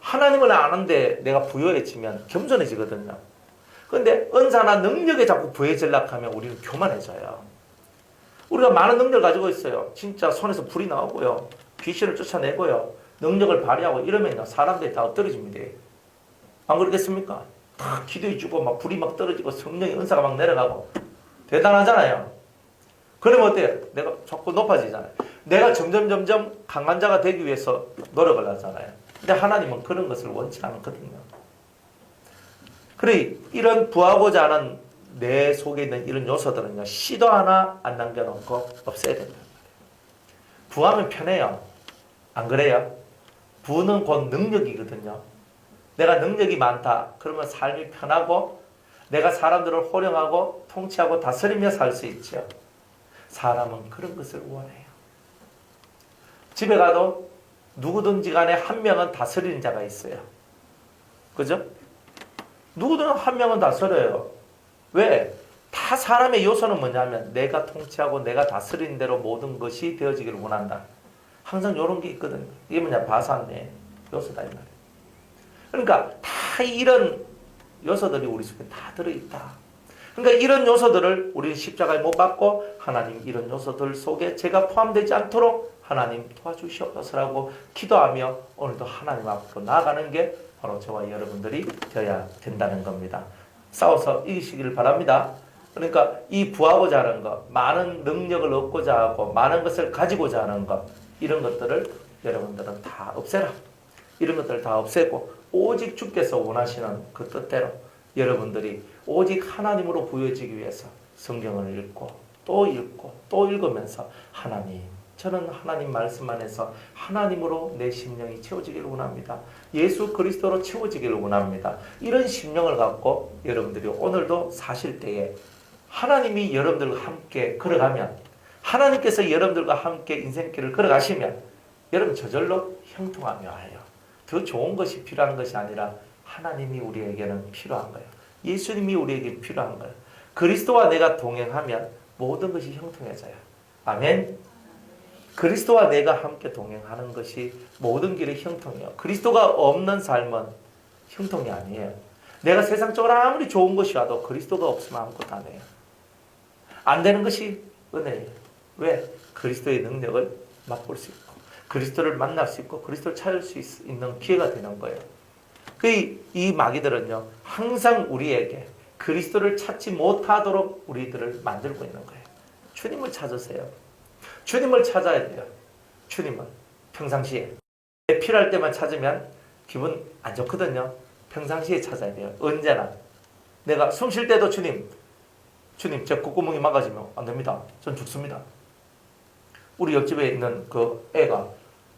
하나님을 아는데 내가 부여해지면 겸손해지거든요. 그런데 은사나 능력에 자꾸 부여해지려고 하면 우리는 교만해져요. 우리가 많은 능력을 가지고 있어요. 진짜 손에서 불이 나오고요. 귀신을 쫓아내고요. 능력을 발휘하고 이러면요. 사람들이 다 엎드려집니다. 안 그러겠습니까? 다 기도해주고 막 불이 막 떨어지고 성령의 은사가 막 내려가고 대단하잖아요. 그러면 어때요? 내가 자꾸 높아지잖아요. 내가 점점 강한 자가 되기 위해서 노력을 하잖아요. 근데 하나님은 그런 것을 원치 않거든요. 그래 이런 부하고자 하는 내 속에 있는 이런 요소들은요. 씨도 하나 안 남겨놓고 없애야 된다. 부하면 편해요. 안 그래요? 부는 곧 능력이거든요. 내가 능력이 많다. 그러면 삶이 편하고 내가 사람들을 호령하고 통치하고 다스리며 살 수 있죠. 사람은 그런 것을 원해요. 집에 가도 누구든지 간에 한 명은 다스리는 자가 있어요. 그죠? 누구든 한 명은 다스려요. 왜? 다 사람의 요소는 뭐냐면 내가 통치하고 내가 다스리는 대로 모든 것이 되어지기를 원한다. 항상 이런 게 있거든요. 이게 뭐냐? 바산의 요소다 이 말이에요. 그러니까 다 이런 요소들이 우리 속에 다 들어있다. 그러니까 이런 요소들을 우리는 십자가에 못 박고 하나님 이런 요소들 속에 제가 포함되지 않도록 하나님 도와주시옵소서라고 기도하며 오늘도 하나님 앞으로 나아가는 게 바로 저와 여러분들이 되어야 된다는 겁니다. 싸워서 이기시기를 바랍니다. 그러니까 이 부하고자 하는 것, 많은 능력을 얻고자 하고 많은 것을 가지고자 하는 것 이런 것들을 여러분들은 다 없애라. 이런 것들을 다 없애고 오직 주께서 원하시는 그 뜻대로 여러분들이 오직 하나님으로 부여지기 위해서 성경을 읽고 또 읽고 또 읽으면서 하나님 저는 하나님 말씀 안에서 하나님으로 내 심령이 채워지기를 원합니다. 예수 그리스도로 채워지기를 원합니다. 이런 심령을 갖고 여러분들이 오늘도 사실 때에 하나님이 여러분들과 함께 걸어가면 하나님께서 여러분들과 함께 인생길을 걸어가시면 여러분 저절로 형통하며 해요. 더 좋은 것이 필요한 것이 아니라 하나님이 우리에게는 필요한 거예요. 예수님이 우리에게 필요한 거예요. 그리스도와 내가 동행하면 모든 것이 형통해져요. 아멘. 그리스도와 내가 함께 동행하는 것이 모든 길이 형통해요. 그리스도가 없는 삶은 형통이 아니에요. 내가 세상적으로 아무리 좋은 것이 와도 그리스도가 없으면 아무것도 안 해요. 안 되는 것이 은혜예요. 왜? 그리스도의 능력을 맛볼 수 있고 그리스도를 만날 수 있고 그리스도를 찾을 수 있는 기회가 되는 거예요. 이 마귀들은요 항상 우리에게 그리스도를 찾지 못하도록 우리들을 만들고 있는 거예요. 주님을 찾으세요. 주님을 찾아야 돼요. 주님을 평상시에 필요할 때만 찾으면 기분 안 좋거든요. 평상시에 찾아야 돼요. 언제나 내가 숨 쉴 때도 주님 제 콧구멍이 막아지면 안 됩니다. 전 죽습니다. 우리 옆집에 있는 그 애가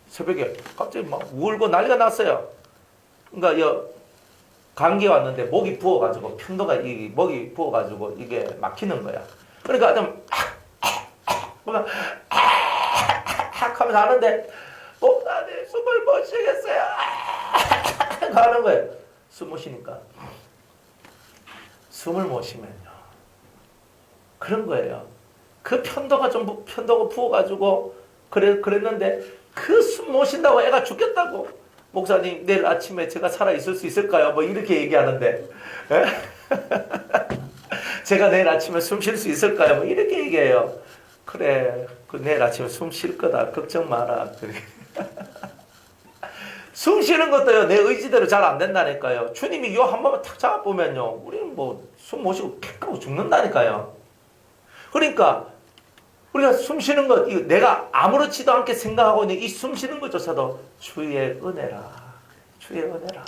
새벽에 갑자기 막 울고 난리가 났어요. 그러니까 감기 왔는데 목이 부어가지고 편도가 이 목이 부어가지고 이게 막히는 거야. 그러니까 아담 하면서 하는데 목사님 숨을 못 쉬겠어요. 하는 거예요. 숨 못 쉬니까 숨을 못 쉬면요 그런 거예요. 그 편도가 부어가지고 그랬는데 그 숨 못 쉰다고 애가 죽겠다고. 목사님 내일 아침에 제가 살아 있을 수 있을까요? 뭐 이렇게 얘기하는데 제가 내일 아침에 숨 쉴 수 있을까요? 뭐 이렇게 얘기해요. 그래 내일 아침에 숨 쉴 거다 걱정 마라. 그래. 숨 쉬는 것도요 내 의지대로 잘 안 된다니까요. 주님이 요 한 번만 탁 잡아보면요 우리는 뭐 숨 못 쉬고 킥 하고 죽는다니까요. 그러니까 우리가 숨 쉬는 것, 내가 아무렇지도 않게 생각하고 있는 이 숨 쉬는 것조차도 주의 은혜라. 주의 은혜라.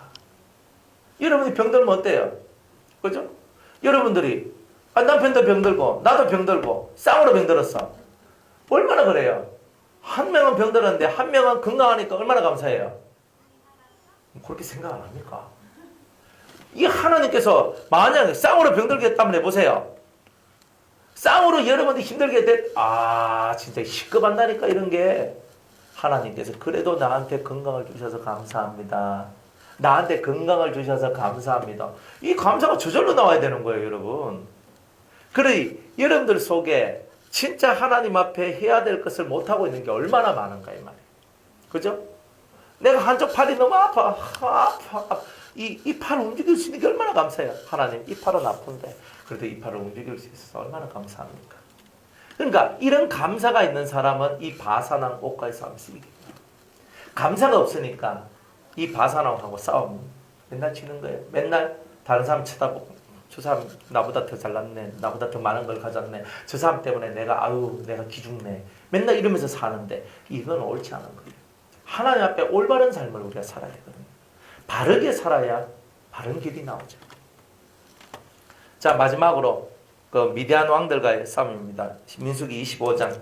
여러분이 병들면 어때요? 그죠? 여러분들이 남편도 병들고 나도 병들고 쌍으로 병들었어. 얼마나 그래요? 한 명은 병들었는데 한 명은 건강하니까 얼마나 감사해요? 그렇게 생각 안 합니까? 이 하나님께서 만약에 쌍으로 병들게 했다면 해보세요. 쌍으로 여러분들 힘들게 진짜 시급한다니까 이런 게. 하나님께서 그래도 나한테 건강을 주셔서 감사합니다. 나한테 건강을 주셔서 감사합니다. 이 감사가 저절로 나와야 되는 거예요, 여러분. 그래, 여러분들 속에 진짜 하나님 앞에 해야 될 것을 못하고 있는 게 얼마나 많은가 이 말이에요. 그죠? 내가 한쪽 팔이 너무 아파. 이 팔을 움직일 수 있는 게 얼마나 감사해요. 하나님, 이 팔은 아픈데 그래도 이 팔을 움직일 수 있어서 얼마나 감사합니까? 그러니까 이런 감사가 있는 사람은 이 바사랑 옥과의 싸움이 이깁니다. 감사가 없으니까 이 바사랑하고 싸움 맨날 치는 거예요. 맨날 다른 사람 쳐다보고 저 사람 나보다 더 잘났네. 나보다 더 많은 걸 가졌네. 저 사람 때문에 내가 기죽네. 맨날 이러면서 사는데 이건 옳지 않은 거예요. 하나님 앞에 올바른 삶을 우리가 살아야 되거든요. 바르게 살아야 바른 길이 나오죠. 자, 마지막으로 그 미디안 왕들과의 싸움입니다. 민수기 25장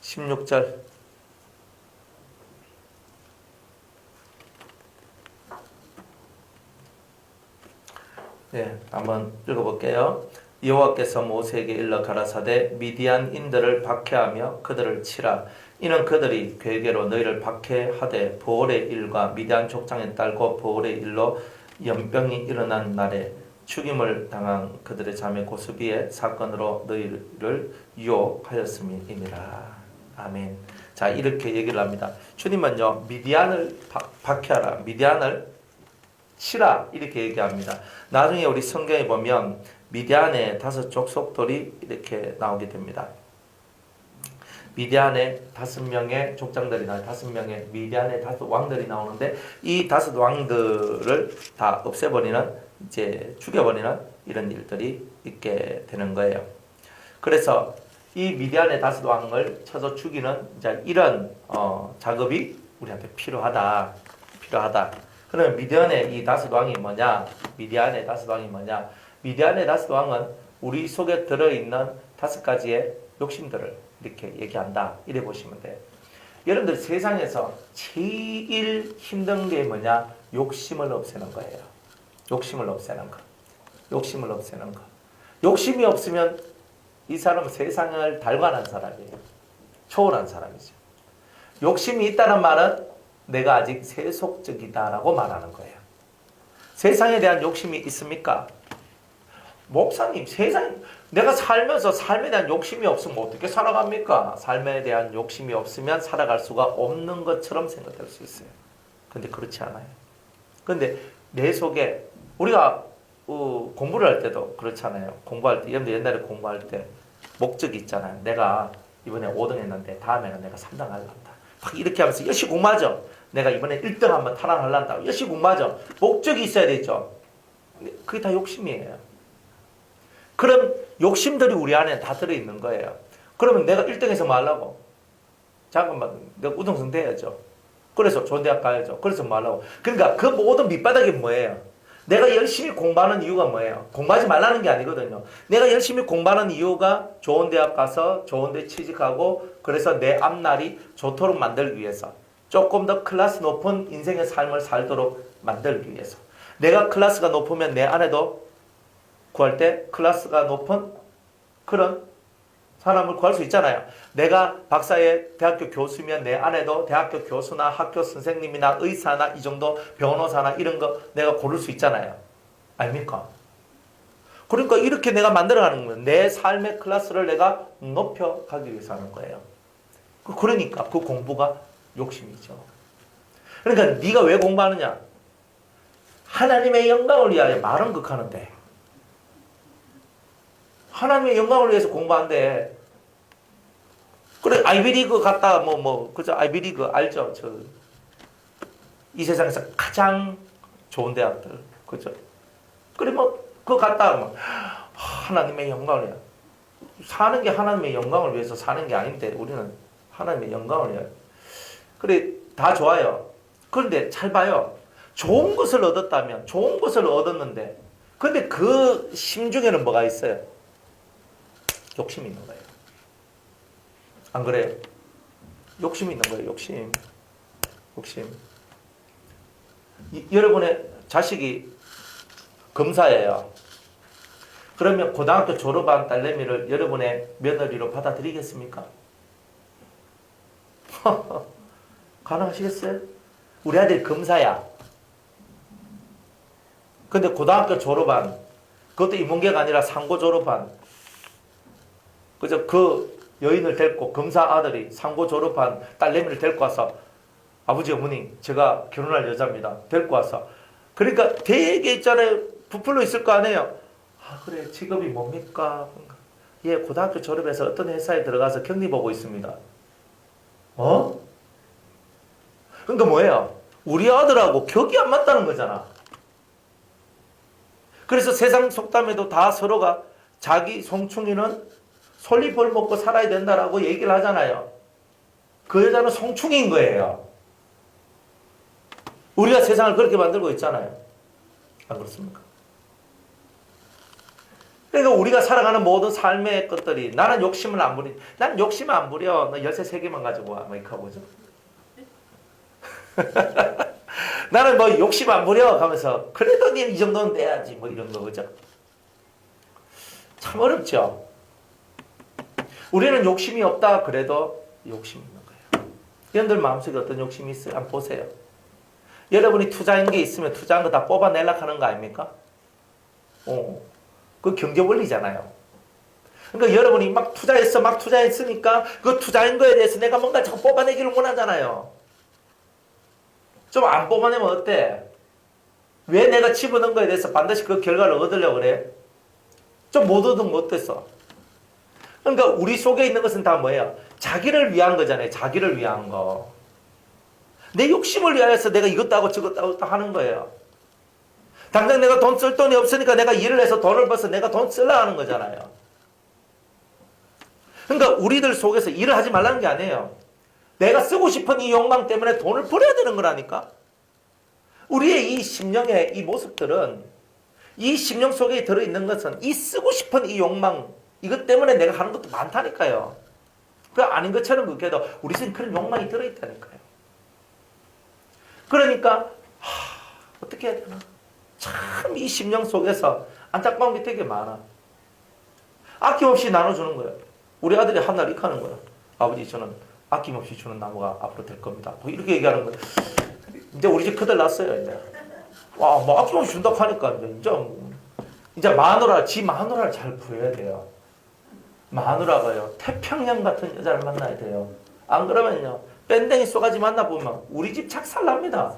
16절. 네, 한번 읽어볼게요. 여호와께서 모세에게 일러 가라사대 미디안인들을 박해하며 그들을 치라. 이는 그들이 괴계로 너희를 박해하되 보올의 일과 미디안 족장의 딸고 보올의 일로 연병이 일어난 날에 죽임을 당한 그들의 자매 고스비의 사건으로 너희를 유혹하였음이니라. 아멘. 자, 이렇게 얘기를 합니다. 주님은요, 미디안을 박해하라, 미디안을 치라 이렇게 얘기합니다. 나중에 우리 성경에 보면 미디안의 5 족속들이 이렇게 나오게 됩니다. 미디안의 5명의 족장들이 나와요. 5명의 미디안의 5 왕들이 나오는데 이 5 왕들을 다 없애버리는, 이제 죽여버리는 이런 일들이 있게 되는 거예요. 그래서 이 미디안의 5 왕을 쳐서 죽이는 이제 이런 작업이 우리한테 필요하다. 그러면 미디안의 이 5 왕이 뭐냐? 미디안의 5 왕이 뭐냐? 미디안의 5 왕은 우리 속에 들어있는 5가지의 욕심들을 이렇게 얘기한다. 이래 보시면 돼요. 여러분들 세상에서 제일 힘든 게 뭐냐? 욕심을 없애는 거예요. 욕심을 없애는 거. 욕심이 없으면 이 사람은 세상을 달관한 사람이에요. 초월한 사람이죠. 욕심이 있다는 말은 내가 아직 세속적이다라고 말하는 거예요. 세상에 대한 욕심이 있습니까? 목사님, 내가 살면서 삶에 대한 욕심이 없으면 어떻게 살아갑니까? 삶에 대한 욕심이 없으면 살아갈 수가 없는 것처럼 생각될 수 있어요. 근데 그렇지 않아요. 근데 내 속에 우리가 공부를 할 때도 그렇잖아요. 공부할 때, 옛날에 공부할 때 목적이 있잖아요. 내가 이번에 5등 했는데 다음에는 내가 3등 하려한다. 막 이렇게 하면서 열심히 공부하죠. 내가 이번에 1등 한번 탈환하려한다. 열심히 공부하죠. 목적이 있어야 되죠. 그게 다 욕심이에요. 그럼 욕심들이 우리 안에 다 들어있는 거예요. 그러면 내가 1등해서 뭐 하려고? 잠깐만, 내가 우등생 돼야죠. 그래서 좋은 대학 가야죠. 그래서 뭐 하려고? 그러니까 그 모든 밑바닥이 뭐예요? 내가 열심히 공부하는 이유가 뭐예요? 공부하지 말라는 게 아니거든요. 내가 열심히 공부하는 이유가 좋은 대학 가서 좋은 데 취직하고 그래서 내 앞날이 좋도록 만들기 위해서, 조금 더 클래스 높은 인생의 삶을 살도록 만들기 위해서. 내가 클래스가 높으면 내 아내도 구할 때 클래스가 높은 그런 사람을 구할 수 있잖아요. 내가 박사의 대학교 교수면 내 아내도 대학교 교수나 학교 선생님이나 의사나 이 정도 변호사나 이런 거 내가 고를 수 있잖아요. 아닙니까? 그러니까 이렇게 내가 만들어가는 거예요. 내 삶의 클래스를 내가 높여가기 위해서 하는 거예요. 그러니까 그 공부가 욕심이죠. 그러니까 네가 왜 공부하느냐? 하나님의 영광을 위하여 말은 극하는데 하나님의 영광을 위해서 공부한대. 그래, 아이비리그 갔다, 그죠? 아이비리그 알죠? 이 세상에서 가장 좋은 대학들. 그죠? 그러면 그거 갔다 하면 하나님의 영광을 해요. 사는 게 하나님의 영광을 위해서 사는 게 아닌데 우리는 하나님의 영광을 해요. 그래 다 좋아요. 그런데 잘 봐요. 좋은 것을 얻었다면 좋은 것을 얻었는데 근데 그 심중에는 뭐가 있어요? 욕심이 있는 거예요. 안 그래요? 욕심이 있는 거예요. 욕심. 여러분의 자식이 검사예요. 그러면 고등학교 졸업한 딸내미를 여러분의 며느리로 받아들이겠습니까? 가능하시겠어요? 우리 아들이 검사야. 근데 고등학교 졸업한, 그것도 인문계가 아니라 상고 졸업한, 그죠? 그 여인을 데리고 검사 아들이 상고 졸업한 딸내미를 데리고 와서 아버지 어머니 제가 결혼할 여자입니다. 데리고 와서 그러니까 되게 있잖아요. 부풀러 있을 거 아니에요. 아 그래 직업이 뭡니까? 예 고등학교 졸업해서 어떤 회사에 들어가서 격리 보고 있습니다. 그러니까 뭐예요? 우리 아들하고 격이 안 맞다는 거잖아. 그래서 세상 속담에도 다 서로가 자기 송충이는 솔잎을 먹고 살아야 된다라고 얘기를 하잖아요. 그 여자는 송충인 거예요. 우리가 세상을 그렇게 만들고 있잖아요. 안 그렇습니까? 그러니까 우리가 살아가는 모든 삶의 것들이 나는 욕심을 안 부리. 난 욕심 안 부려. 너 열쇠 3개만 가지고 와. 뭐 이렇게 하고죠. 나는 뭐 욕심 안 부려 하면서 그래도 니 이 정도는 돼야지 뭐 이런 거 그죠? 참 어렵죠. 우리는 욕심이 없다 그래도 욕심이 있는 거예요. 여러분들 마음속에 어떤 욕심이 있어요? 한번 보세요. 여러분이 투자한 게 있으면 투자한 거 다 뽑아내려고 하는 거 아닙니까? 그 경제 원리잖아요. 그러니까 여러분이 막 투자했으니까 그 투자한 거에 대해서 내가 뭔가 자꾸 뽑아내기를 원하잖아요. 좀 안 뽑아내면 어때? 왜 내가 집어넣은 거에 대해서 반드시 그 결과를 얻으려고 그래? 좀 못 얻으면 어땠어? 그러니까 우리 속에 있는 것은 다 뭐예요? 자기를 위한 거잖아요. 자기를 위한 거. 내 욕심을 위하여서 내가 이것도 하고 저것도 하고 하는 거예요. 당장 내가 돈 쓸 돈이 없으니까 내가 일을 해서 돈을 벌어서 내가 돈 쓰려고 하는 거잖아요. 그러니까 우리들 속에서 일을 하지 말라는 게 아니에요. 내가 쓰고 싶은 이 욕망 때문에 돈을 벌어야 되는 거라니까. 우리의 이 심령의 이 모습들은 이 심령 속에 들어있는 것은 이 쓰고 싶은 이 욕망 이것 때문에 내가 하는 것도 많다니까요. 그 아닌 것처럼 그렇게도 우리 속에 그런 욕망이 들어있다니까요. 그러니까 어떻게 해야 되나? 참 이 심령 속에서 안타까운 게 되게 많아. 아낌없이 나눠주는 거예요. 우리 아들이 한 날 이렇게 하는 거예요. 아버지 저는 아낌없이 주는 나무가 앞으로 될 겁니다. 뭐 이렇게 얘기하는 거예요. 이제 우리 집 그들 났어요. 이제 와, 뭐 아낌없이 준다고 하니까 이제 마누라, 지 마누라를 잘 구해야 돼요. 마누라가요 태평양 같은 여자를 만나야 돼요. 안 그러면요 밴댕이 쏘가지 만나보면 우리 집 착살납니다.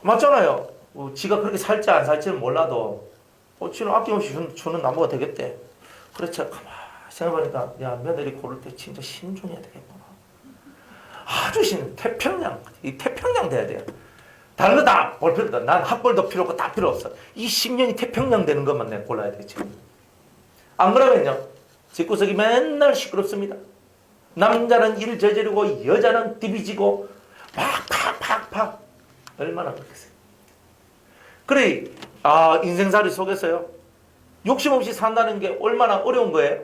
맞잖아요. 지가 그렇게 살지 안 살지는 몰라도 지는 아낌없이 주는 나무가 되겠대. 그렇죠. 가만히 생각해보니까 야 며느리 고를 때 진짜 신중해야 되겠구나. 아주 태평양 이 태평양 돼야 돼요. 다른 거 다 볼 필요 없다. 난 학벌도 필요 없고 다 필요 없어. 이 심령이 태평양 되는 것만 내가 골라야 되지. 안 그러면요 집구석이 맨날 시끄럽습니다. 남자는 일 저지르고 여자는 디비지고 팍팍팍팍 얼마나 그렇겠어요. 그래 인생살이 속에서요 욕심 없이 산다는 게 얼마나 어려운 거예요.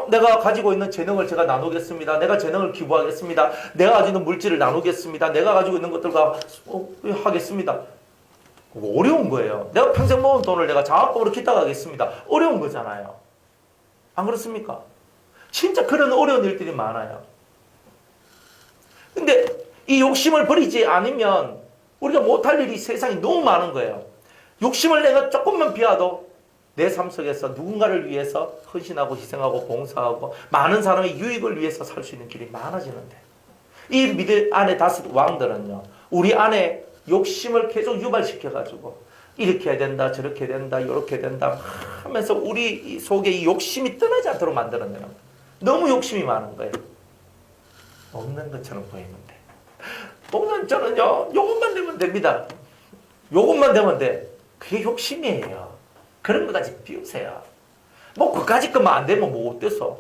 내가 가지고 있는 재능을 제가 나누겠습니다. 내가 재능을 기부하겠습니다. 내가 가지고 있는 물질을 나누겠습니다. 내가 가지고 있는 것들과 하겠습니다. 어려운 거예요. 내가 평생 모은 돈을 내가 장학금으로 기탁하겠습니다. 어려운 거잖아요. 안 그렇습니까? 진짜 그런 어려운 일들이 많아요. 근데 이 욕심을 버리지 않으면 우리가 못할 일이 세상에 너무 많은 거예요. 욕심을 내가 조금만 비워도 내 삶 속에서 누군가를 위해서 헌신하고 희생하고 봉사하고 많은 사람의 유익을 위해서 살 수 있는 길이 많아지는데 이 미드 안에 다섯 왕들은요 우리 안에 욕심을 계속 유발시켜가지고 이렇게 해야 된다 저렇게 해야 된다 이렇게 된다 하면서 우리 속에 이 욕심이 떠나지 않도록 만들어내는 거예요. 너무 욕심이 많은 거예요. 없는 것처럼 보이는데 목사님 저는요 요것만 되면 됩니다. 요것만 되면 돼. 그게 욕심이에요. 그런 것까지 비우세요. 뭐 그까짓 것만 안 되면 뭐 어때서?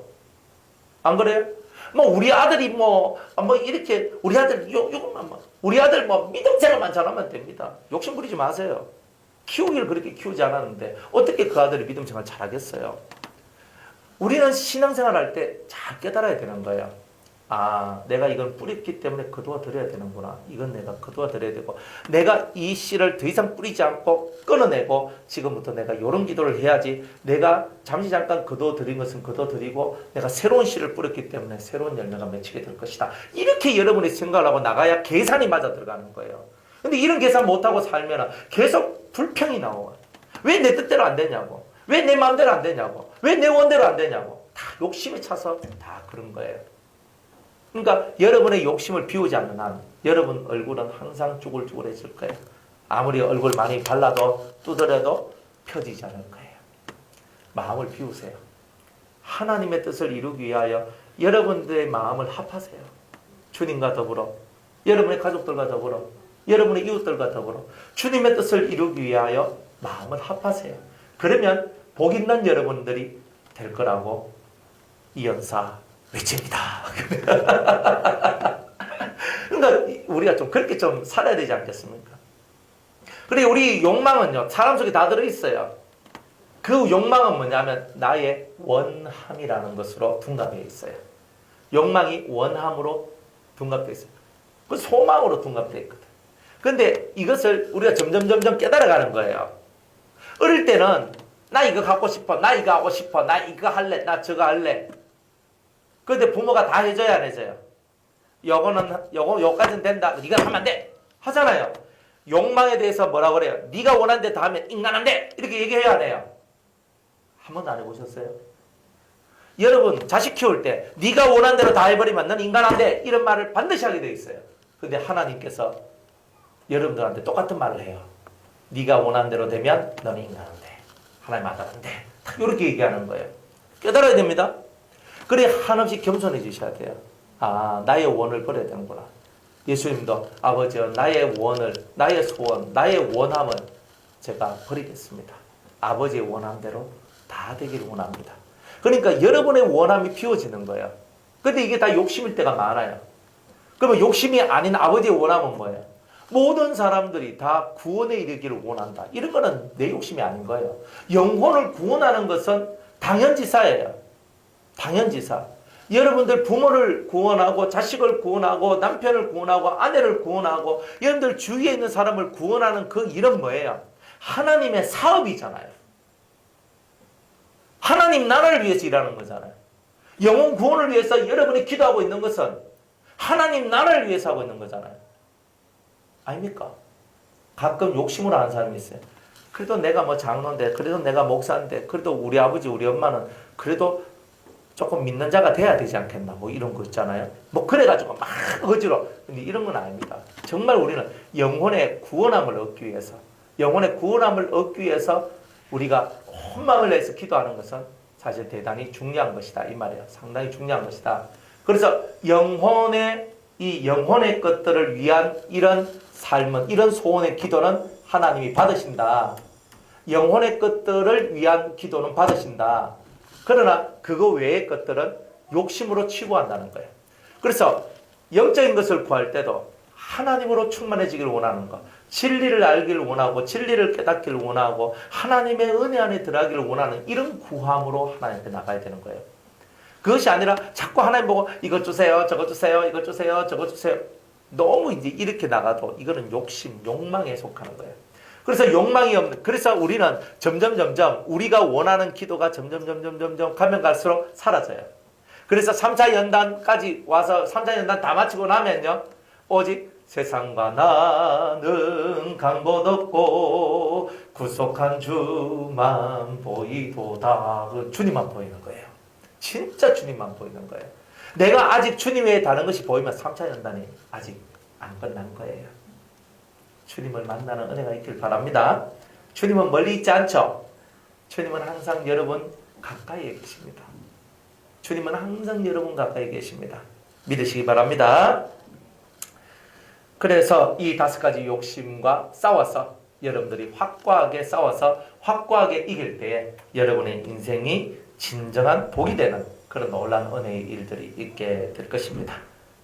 안 그래요? 뭐 우리 아들이 뭐 이렇게 우리 아들 요것만 우리 아들 뭐 믿음 생활만 잘하면 됩니다. 욕심 부리지 마세요. 키우기를 그렇게 키우지 않았는데 어떻게 그 아들이 믿음 생활 잘하겠어요? 우리는 신앙생활 할 때 잘 깨달아야 되는 거예요. 아, 내가 이건 뿌렸기 때문에 거두어 드려야 되는구나. 이건 내가 거두어 드려야 되고, 내가 이 씨를 더 이상 뿌리지 않고 끊어내고, 지금부터 내가 이런 기도를 해야지. 내가 잠시 잠깐 거두어 드린 것은 거두어 드리고, 내가 새로운 씨를 뿌렸기 때문에 새로운 열매가 맺히게 될 것이다. 이렇게 여러분이 생각을 하고 나가야 계산이 맞아 들어가는 거예요. 근데 이런 계산 못하고 살면 계속 불평이 나와요. 왜 내 뜻대로 안 되냐고. 왜 내 마음대로 안 되냐고. 왜 내 원대로 안 되냐고. 다 욕심에 차서 다 그런 거예요. 그러니까 여러분의 욕심을 비우지 않는 한 여러분 얼굴은 항상 쭈글쭈글해질 거예요. 아무리 얼굴 많이 발라도 두드려도 펴지지 않을 거예요. 마음을 비우세요. 하나님의 뜻을 이루기 위하여 여러분들의 마음을 합하세요. 주님과 더불어, 여러분의 가족들과 더불어, 여러분의 이웃들과 더불어 주님의 뜻을 이루기 위하여 마음을 합하세요. 그러면 복 있는 여러분들이 될 거라고 이 연사 외칩니다. 그러니까 우리가 좀 그렇게 좀 살아야 되지 않겠습니까? 그리고 우리 욕망은요, 사람 속에 다 들어있어요. 그 욕망은 뭐냐면 나의 원함이라는 것으로 둔갑되어 있어요. 욕망이 원함으로 둔갑되어 있어요. 그 소망으로 둔갑되어 있거든. 근데 이것을 우리가 점점 깨달아가는 거예요. 어릴 때는 나 이거 갖고 싶어, 나 이거 하고 싶어, 나 이거 할래, 나 저거 할래. 근데 부모가 다 해줘야 안 해줘요? 요까지는 된다. 네가 하면 안 돼. 하잖아요. 욕망에 대해서 뭐라 그래요? 네가 원하는 데 다 하면 인간 안 돼. 이렇게 얘기해야 안 해요? 한 번도 안 해보셨어요? 여러분 자식 키울 때 네가 원하는 대로 다 해버리면 너는 인간 안 돼. 이런 말을 반드시 하게 돼 있어요. 근데 하나님께서 여러분들한테 똑같은 말을 해요. 네가 원하는 대로 되면 너는 인간 안 돼. 하나님 아들 안 돼. 이렇게 얘기하는 거예요. 깨달아야 됩니다. 그래 한없이 겸손해지셔야 돼요. 아, 나의 원을 버려야 되는구나. 예수님도 아버지여 나의 원을, 나의 소원, 나의 원함은 제가 버리겠습니다. 아버지의 원함대로 다 되기를 원합니다. 그러니까 여러분의 원함이 피워지는 거예요. 근데 이게 다 욕심일 때가 많아요. 그러면 욕심이 아닌 아버지의 원함은 뭐예요? 모든 사람들이 다 구원에 이르기를 원한다. 이런 거는 내 욕심이 아닌 거예요. 영혼을 구원하는 것은 당연지사예요. 당연지사. 여러분들 부모를 구원하고 자식을 구원하고 남편을 구원하고 아내를 구원하고 여러분들 주위에 있는 사람을 구원하는 그 일은 뭐예요? 하나님의 사업이잖아요. 하나님 나라를 위해서 일하는 거잖아요. 영혼 구원을 위해서 여러분이 기도하고 있는 것은 하나님 나라를 위해서 하고 있는 거잖아요. 아닙니까? 가끔 욕심으로 하는 사람이 있어요. 그래도 내가 뭐 장로인데, 그래도 내가 목사인데, 그래도 우리 아버지 우리 엄마는 그래도 조금 믿는 자가 돼야 되지 않겠나, 뭐 이런 거 있잖아요. 뭐 그래가지고 막 어지러. 근데 이런 건 아닙니다. 정말 우리는 영혼의 구원함을 얻기 위해서, 영혼의 구원함을 얻기 위해서 우리가 온 마음을 내서 기도하는 것은 사실 대단히 중요한 것이다 이 말이에요. 상당히 중요한 것이다. 그래서 이 영혼의 것들을 위한 이런 삶은, 이런 소원의 기도는 하나님이 받으신다. 영혼의 것들을 위한 기도는 받으신다. 그러나 그거 외의 것들은 욕심으로 치부한다는 거예요. 그래서 영적인 것을 구할 때도 하나님으로 충만해지기를 원하는 것, 진리를 알기를 원하고 진리를 깨닫기를 원하고 하나님의 은혜 안에 들어가기를 원하는 이런 구함으로 하나님께 나가야 되는 거예요. 그것이 아니라 자꾸 하나님 보고 이것 주세요, 저것 주세요, 이것 주세요, 저것 주세요. 너무 이제 이렇게 나가도 이거는 욕심, 욕망에 속하는 거예요. 그래서 욕망이 없는, 그래서 우리는 점점 우리가 원하는 기도가 점점 가면 갈수록 사라져요. 그래서 3차 연단까지 와서 3차 연단 다 마치고 나면요, 오직 세상과 나는 간 곳 없고 구속한 주만 보이도다. 그 주님만 보이는 거예요. 진짜 주님만 보이는 거예요. 내가 아직 주님 외에 다른 것이 보이면 3차 연단이 아직 안 끝난 거예요. 주님을 만나는 은혜가 있길 바랍니다. 주님은 멀리 있지 않죠? 주님은 항상 여러분 가까이에 계십니다. 주님은 항상 여러분 가까이 계십니다. 믿으시기 바랍니다. 그래서 이 5가지 욕심과 싸워서 여러분들이 확고하게 싸워서 확고하게 이길 때에 여러분의 인생이 진정한 복이 되는 그런 놀라운 은혜의 일들이 있게 될 것입니다.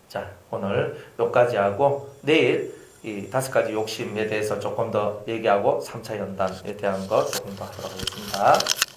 자, 오늘 여기까지 하고 내일 이 5가지 욕심에 대해서 조금 더 얘기하고 3차 연단에 대한 거 조금 더 하도록 하겠습니다.